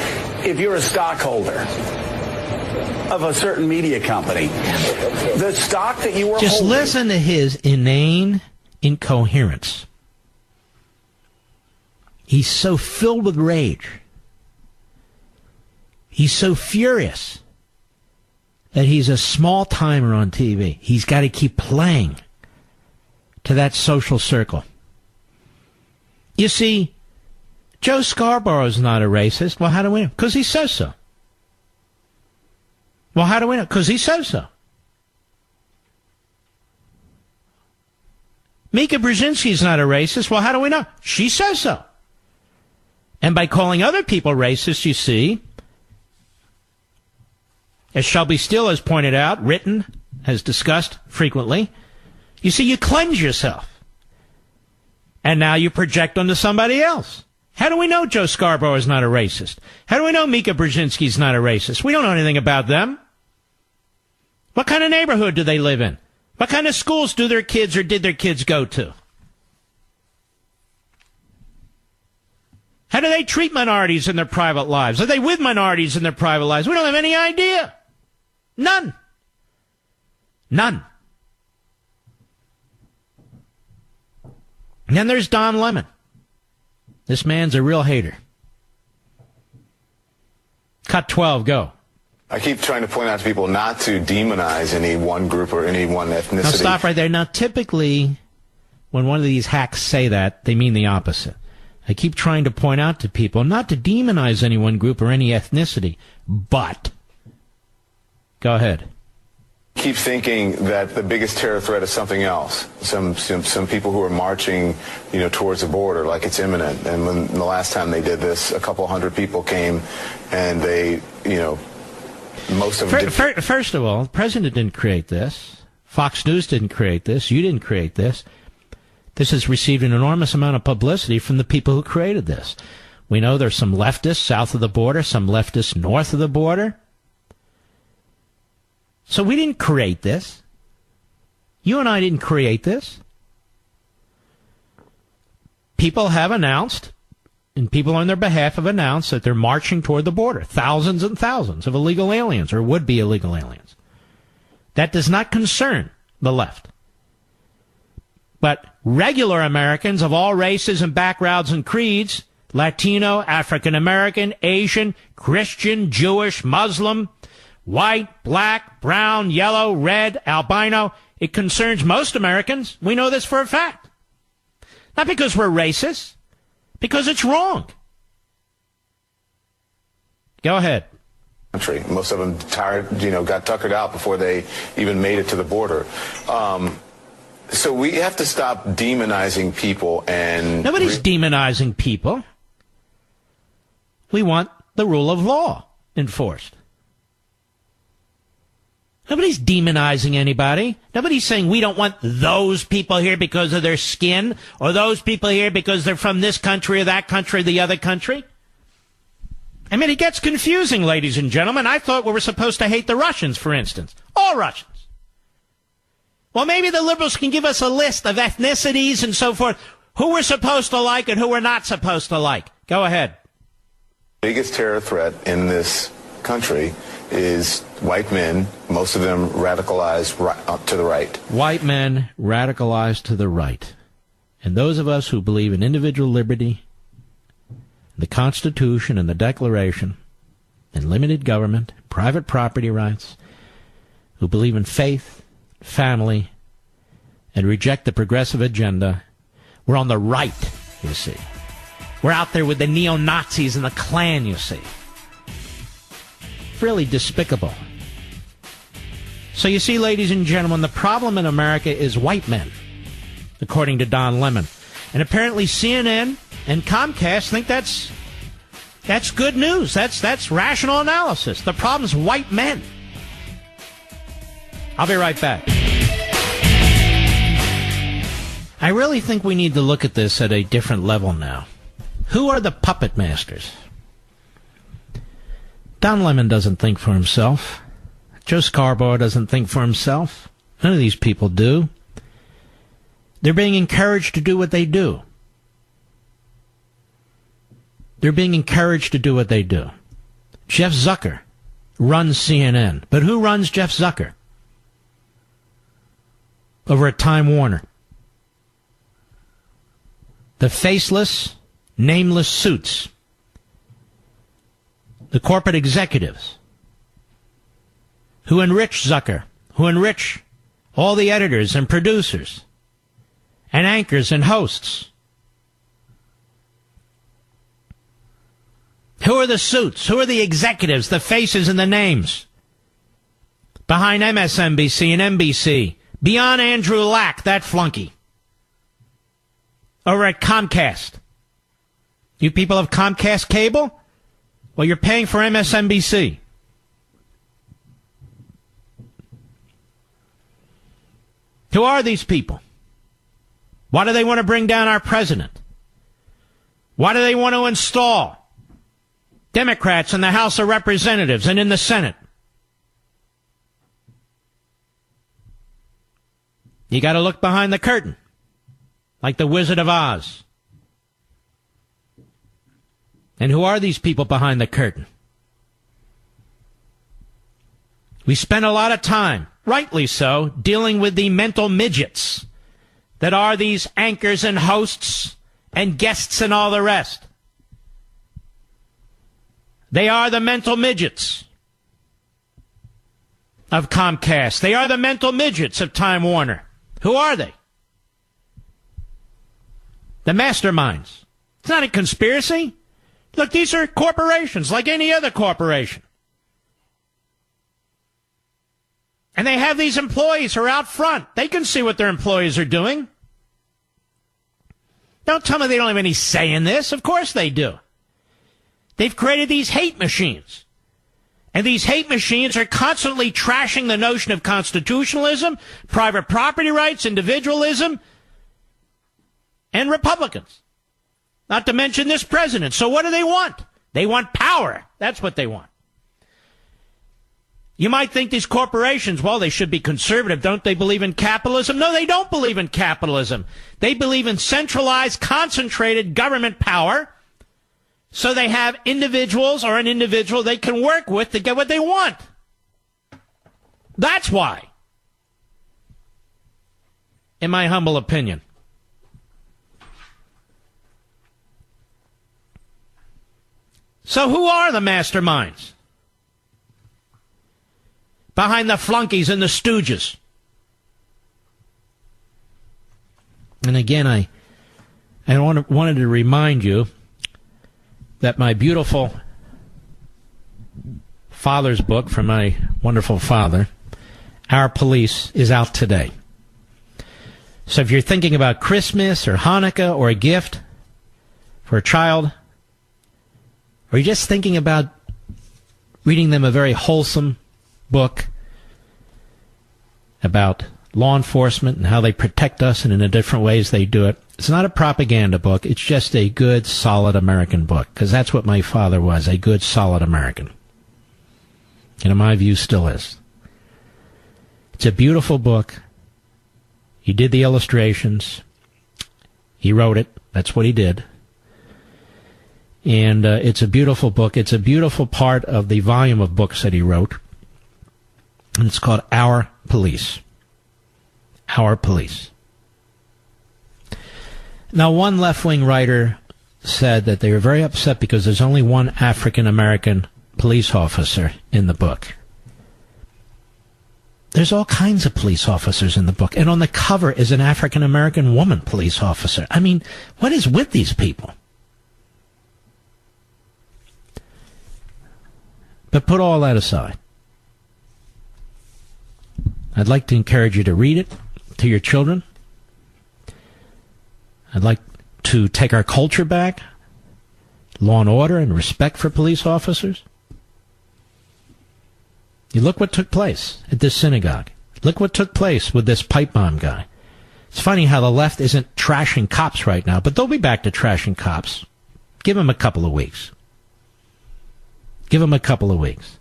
if you're a stockholder of a certain media company. The stock that you were Just holding. listen to his inane incoherence. He's so filled with rage. He's so furious that he's a small timer on TV. He's got to keep playing to that social circle. You see, Joe Scarborough's not a racist. Well, how do we know? Because he says so. Well, how do we know? Because he says so. Mika Brzezinski's not a racist. Well, how do we know? She says so. And by calling other people racist, you see, as Shelby Steele has pointed out, written, has discussed frequently, you see, you cleanse yourself. And now you project onto somebody else. How do we know Joe Scarborough is not a racist? How do we know Mika Brzezinski's not a racist? We don't know anything about them. What kind of neighborhood do they live in? What kind of schools do their kids or did their kids go to? How do they treat minorities in their private lives? Are they with minorities in their private lives? We don't have any idea. None. None. And then there's Don Lemon. This man's a real hater. Cut 12, go. I keep trying to point out to people not to demonize any one group or any one ethnicity. Now stop right there. Now typically, when one of these hacks say that, they mean the opposite. I keep trying to point out to people not to demonize any one group or any ethnicity, but... Go ahead. Keep thinking that the biggest terror threat is something else. Some people who are marching, towards the border like it's imminent. And when the last time they did this, a couple hundred people came, and they, most of them. First of all, the president didn't create this. Fox News didn't create this. You didn't create this. This has received an enormous amount of publicity from the people who created this. We know there's some leftists south of the border, some leftists north of the border. So we didn't create this. You and I didn't create this. People have announced, and people on their behalf have announced that they're marching toward the border. Thousands and thousands of illegal aliens, or would-be illegal aliens. That does not concern the left. But regular Americans of all races and backgrounds and creeds, Latino, African American, Asian, Christian, Jewish, Muslim, white, black, brown, yellow, red, albino, it concerns most Americans. We know this for a fact. Not because we're racist, because it's wrong. Go ahead. Country. Most of them got tuckered out before they even made it to the border. So we have to stop demonizing people and... Nobody's demonizing people. We want the rule of law enforced. Nobody's demonizing anybody. Nobody's saying we don't want those people here because of their skin, or those people here because they're from this country or that country or the other country. I mean, it gets confusing, ladies and gentlemen. I thought we were supposed to hate the Russians, for instance. All Russians. Well, maybe the liberals can give us a list of ethnicities and so forth, who we're supposed to like and who we're not supposed to like. Go ahead. The biggest terror threat in this country is white men, most of them radicalized to the right. White men radicalized to the right. And those of us who believe in individual liberty, the Constitution and the Declaration, and limited government, private property rights, who believe in faith, family, and reject the progressive agenda, we're on the right, you see. We're out there with the neo-Nazis and the Klan, you see. Really despicable. So you see, ladies and gentlemen, the problem in America is white men, according to Don Lemon. And apparently CNN and Comcast think that's good news. That's rational analysis. The problem's white men. I'll be right back. I really think we need to look at this at a different level now. Who are the puppet masters? Don Lemon doesn't think for himself. Joe Scarborough doesn't think for himself. None of these people do. They're being encouraged to do what they do. They're being encouraged to do what they do. Jeff Zucker runs CNN. But who runs Jeff Zucker? Over at Time Warner. The faceless, nameless suits. The corporate executives who enrich Zucker, who enrich all the editors and producers and anchors and hosts. Who are the suits? Who are the executives, the faces and the names behind MSNBC and NBC, beyond Andrew Lack, that flunky, over at Comcast? You people have Comcast cable? Well, you're paying for MSNBC. Who are these people? Why do they want to bring down our president? Why do they want to install Democrats in the House of Representatives and in the Senate? You got to look behind the curtain, like the Wizard of Oz. And who are these people behind the curtain? We spend a lot of time, rightly so, dealing with the mental midgets that are these anchors and hosts and guests and all the rest. They are the mental midgets of Comcast. They are the mental midgets of Time Warner. Who are they? The masterminds. It's not a conspiracy. Look, these are corporations like any other corporation. And they have these employees who are out front. They can see what their employees are doing. Don't tell me they don't have any say in this. Of course they do. They've created these hate machines. And these hate machines are constantly trashing the notion of constitutionalism, private property rights, individualism, and Republicans. Not to mention this president. So what do they want? They want power. That's what they want. You might think these corporations, well, they should be conservative. Don't they believe in capitalism? No, they don't believe in capitalism. They believe in centralized, concentrated government power. So they have individuals or an individual they can work with to get what they want. That's why. In my humble opinion. So who are the masterminds behind the flunkies and the stooges? And again, I wanted to remind you that my beautiful father's book from my wonderful father, Our Police, is out today. So if you're thinking about Christmas or Hanukkah or a gift for a child, or you're just thinking about reading them a very wholesome book about law enforcement and how they protect us and in the different ways they do it, it's not a propaganda book. It's just a good, solid American book, because that's what my father was, a good, solid American. And in my view, still is. It's a beautiful book. He did the illustrations. He wrote it. That's what he did. And it's a beautiful book. It's a beautiful part of the volume of books that he wrote. And it's called Our Police. Our Police. Now, one left-wing writer said that they were very upset because there's only one African-American police officer in the book. There's all kinds of police officers in the book. And on the cover is an African-American woman police officer. I mean, what is with these people? But put all that aside. I'd like to encourage you to read it to your children. I'd like to take our culture back, law and order and respect for police officers. You look what took place at this synagogue. Look what took place with this pipe bomb guy. It's funny how the left isn't trashing cops right now, but they'll be back to trashing cops. Give them a couple of weeks. Give them a couple of weeks.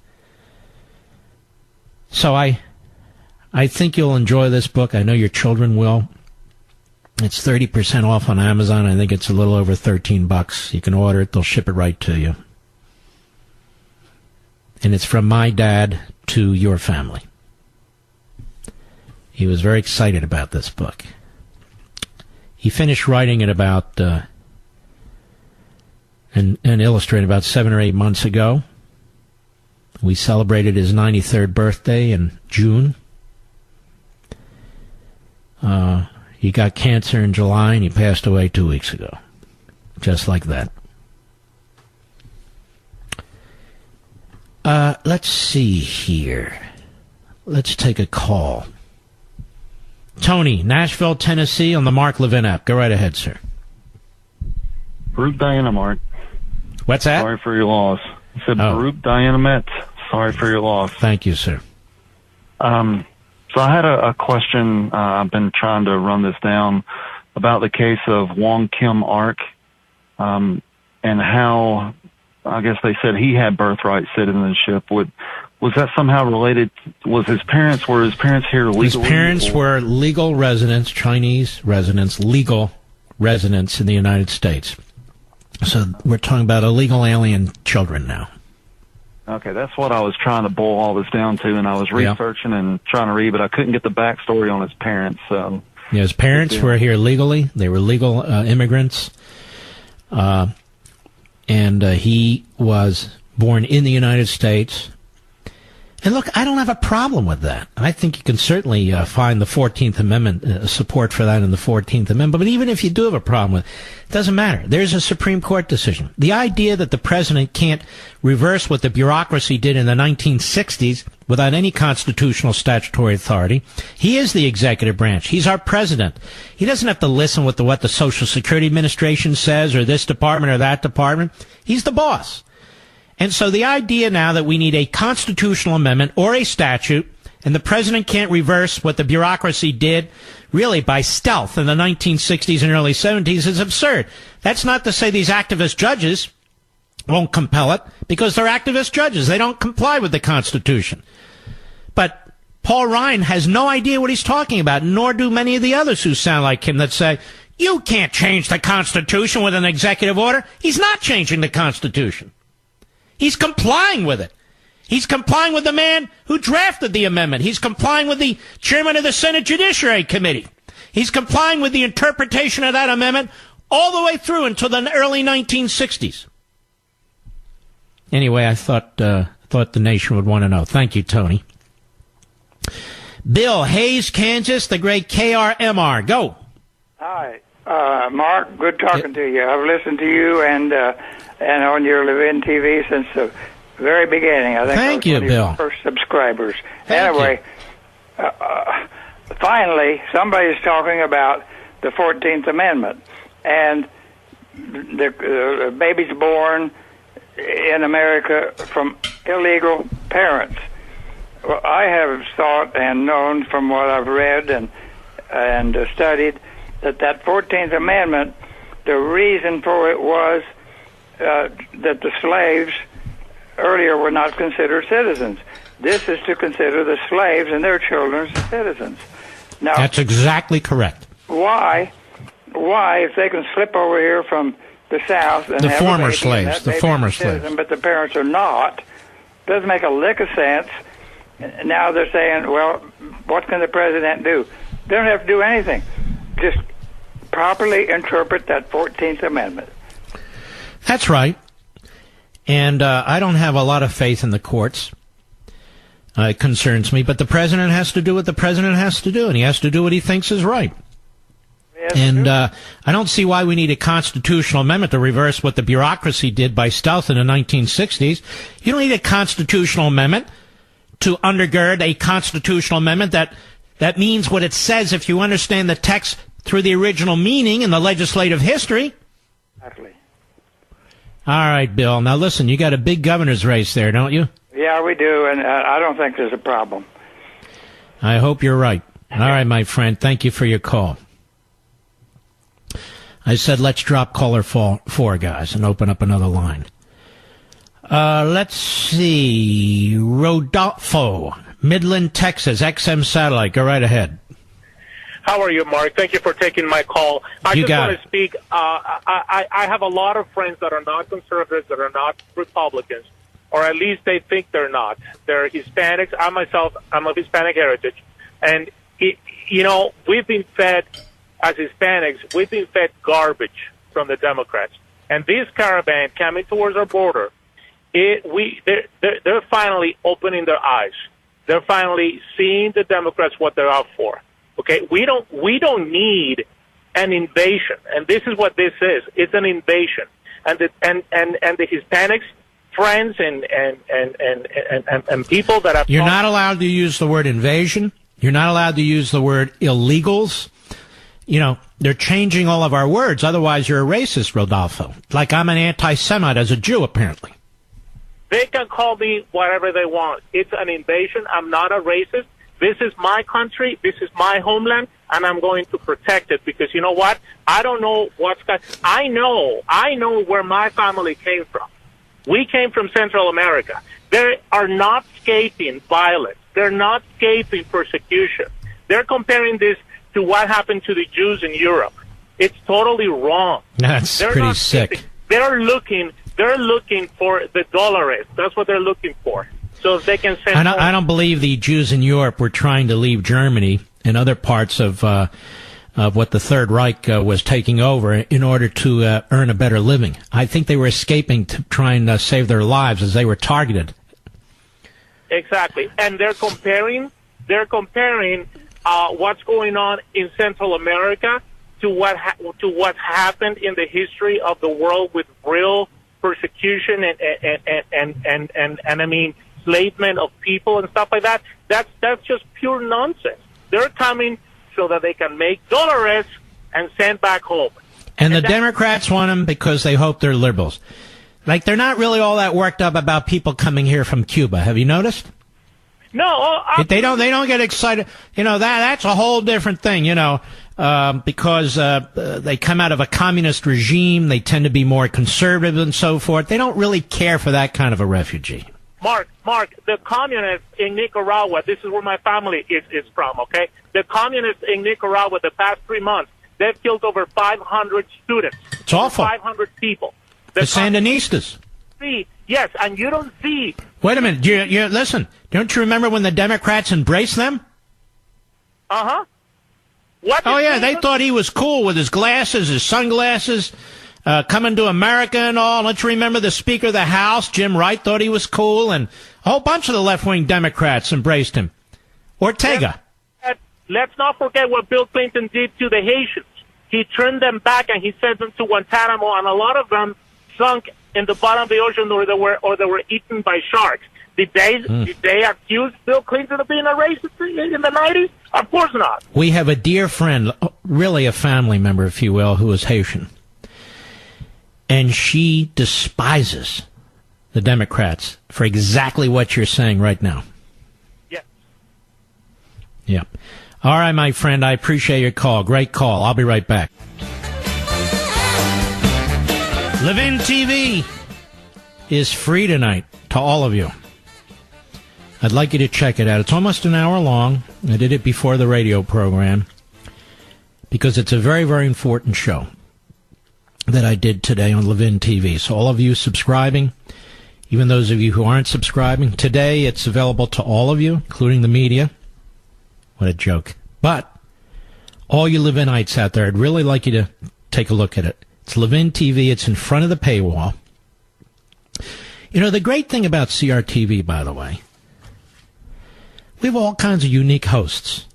So I think you'll enjoy this book. I know your children will. It's 30% off on Amazon. I think it's a little over $13. You can order it. They'll ship it right to you. And it's from my dad to your family. He was very excited about this book. He finished writing it about and illustrated about 7 or 8 months ago. We celebrated his 93rd birthday in June. He got cancer in July, and he passed away 2 weeks ago. Just like that. Let's see here. Let's take a call. Tony, Nashville, Tennessee, on the Mark Levin app. Go right ahead, sir. Baruch Diana, Mark. What's that? Sorry for your loss. I said Baruch Diana Metz. Sorry for your loss. Thank you, sir. So I had a question. I've been trying to run this down about the case of Wong Kim Ark, and how, I guess they said he had birthright citizenship. Was that somehow related? Were his parents here legally? His parents were legal residents, Chinese residents, legal residents in the United States. So we're talking about illegal alien children now. Okay, that's what I was trying to boil all this down to, and I was researching and trying to read, but I couldn't get the backstory on his parents. So. Yeah, his parents were here legally. They were legal immigrants. And he was born in the United States. And look, I don't have a problem with that. I think you can certainly find the 14th Amendment, support for that in the 14th Amendment. But even if you do have a problem with it, it doesn't matter. There's a Supreme Court decision. The idea that the president can't reverse what the bureaucracy did in the 1960s without any constitutional statutory authority. He is the executive branch. He's our president. He doesn't have to listen to what the Social Security Administration says or this department or that department. He's the boss. And so the idea now that we need a constitutional amendment or a statute, and the president can't reverse what the bureaucracy did, really by stealth in the 1960s and early 70s, is absurd. That's not to say these activist judges won't compel it, because they're activist judges. They don't comply with the Constitution. But Paul Ryan has no idea what he's talking about, nor do many of the others who sound like him that say, you can't change the Constitution with an executive order. He's not changing the Constitution. He's complying with it. He's complying with the man who drafted the amendment. He's complying with the chairman of the Senate Judiciary Committee. He's complying with the interpretation of that amendment all the way through until the early 1960s. Anyway, I thought the nation would want to know. Thank you, Tony. Bill, Hayes, Kansas, the great KRMR. Go. Hi, Mark. Good talking to you. I've listened to you and on your LEVIN TV since the very beginning. I think Thank I was you, one of Bill. your first subscribers. Anyway, finally, somebody's talking about the 14th Amendment and the babies born in America from illegal parents. Well, I have thought and known from what I've read and studied that 14th Amendment, the reason for it was that the slaves earlier were not considered citizens. This is to consider the slaves and their children citizens. Now, that's exactly correct. Why, if they can slip over here from the South and the have former a baby, slaves, the former slaves, but the parents are not, doesn't make a lick of sense. Now they're saying, well, what can the president do? They don't have to do anything. Just properly interpret that 14th Amendment. That's right. And I don't have a lot of faith in the courts. It concerns me. But the president has to do what the president has to do, and he has to do what he thinks is right. And I don't see why we need a constitutional amendment to reverse what the bureaucracy did by stealth in the 1960s. You don't need a constitutional amendment to undergird a constitutional amendment that means what it says if you understand the text through the original meaning in the legislative history. Exactly. All right, Bill. Now listen, you got a big governor's race there, don't you? Yeah, we do, and I don't think there's a problem. I hope you're right. All right, my friend. Thank you for your call. I said let's drop caller 4, guys, and open up another line. Let's see. Rodolfo, Midland, Texas, XM Satellite. Go right ahead. How are you, Mark? Thank you for taking my call. I just want to speak. I have a lot of friends that are not conservatives, that are not Republicans, or at least they think they're not. They're Hispanics. I myself, I'm of Hispanic heritage. And, we've been fed, as Hispanics, we've been fed garbage from the Democrats. And this caravan coming towards our border, they're finally opening their eyes. They're finally seeing the Democrats what they're out for. Okay, we don't need an invasion, and this is what this is. It's an invasion, and the Hispanics, friends, and people that have. You're not allowed to use the word invasion. You're not allowed to use the word illegals. They're changing all of our words. Otherwise, you're a racist, Rodolfo. Like I'm an anti-Semite as a Jew, apparently. They can call me whatever they want. It's an invasion. I'm not a racist. This is my country. This is my homeland, and I'm going to protect it because you know what? I don't know what's got. I know where my family came from. We came from Central America. They are not escaping violence. They're not escaping persecution. They're comparing this to what happened to the Jews in Europe. It's totally wrong. That's pretty sick. Escaping. They're looking for the Dolores. That's what they're looking for. So if they can send I don't believe the Jews in Europe were trying to leave Germany and other parts of what the Third Reich was taking over in order to earn a better living. I think they were escaping to try and save their lives as they were targeted. Exactly, and they're comparing what's going on in Central America to what happened in the history of the world with real persecution and I mean enslavement of people and stuff like that. That's just pure nonsense. They're coming so that they can make Dolores and send back home. And the Democrats want them because they hope they're liberals. Like, they're not really all that worked up about people coming here from Cuba. Have you noticed? No. They don't get excited. That's a whole different thing, because they come out of a communist regime. They tend to be more conservative and so forth. They don't really care for that kind of a refugee. Mark, the communists in Nicaragua, this is where my family is from, okay? The communists in Nicaragua, the past 3 months, they've killed over 500 students. It's awful. 500 people. The Sandinistas. Yes, and you don't see. Wait a minute. You listen. Don't you remember when the Democrats embraced them? Uh-huh. Oh, yeah, they thought he was cool with his glasses, his sunglasses, coming to America and all. Don't you remember the Speaker of the House, Jim Wright, thought he was cool, and a whole bunch of the left-wing Democrats embraced him. Ortega. Let's not forget what Bill Clinton did to the Haitians. He turned them back and he sent them to Guantanamo, and a lot of them sunk in the bottom of the ocean or they were eaten by sharks. Did they accuse Bill Clinton of being a racist in the 90s? Of course not. We have a dear friend, really a family member, if you will, who is Haitian. And she despises the Democrats for exactly what you're saying right now. Yes. Yeah. All right, my friend, I appreciate your call. Great call. I'll be right back. LEVIN TV is free tonight to all of you. I'd like you to check it out. It's almost an hour long. I did it before the radio program because it's a very, very important show that I did today on LEVIN TV. So all of you subscribing, even those of you who aren't subscribing, today it's available to all of you, including the media. What a joke. But all you LEVINites out there, I'd really like you to take a look at it. It's LEVIN TV. It's in front of the paywall. The great thing about CRTV, by the way, we have all kinds of unique hosts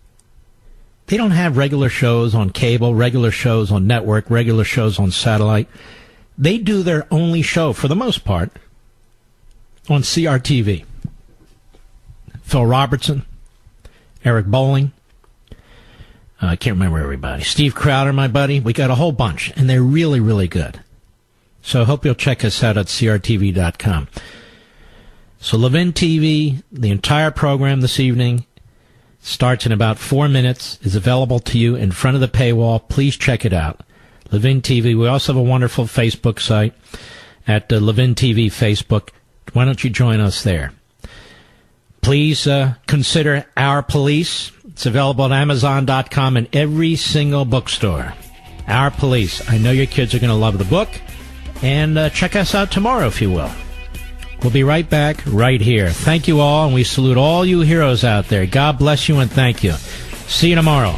They don't have regular shows on cable, regular shows on network, regular shows on satellite. They do their only show, for the most part, on CRTV. Phil Robertson, Eric Bolling, I can't remember everybody. Steve Crowder, my buddy. We got a whole bunch, and they're really, really good. So I hope you'll check us out at crtv.com. So Levin TV, the entire program this evening, starts in about 4 minutes, is available to you in front of the paywall. Please check it out. Levin TV. We also have a wonderful Facebook site at Levin TV Facebook. Why don't you join us there? Please consider Our Police. It's available at Amazon.com and every single bookstore. Our Police. I know your kids are going to love the book. And check us out tomorrow, if you will. We'll be right back right here. Thank you all, and we salute all you heroes out there. God bless you and thank you. See you tomorrow.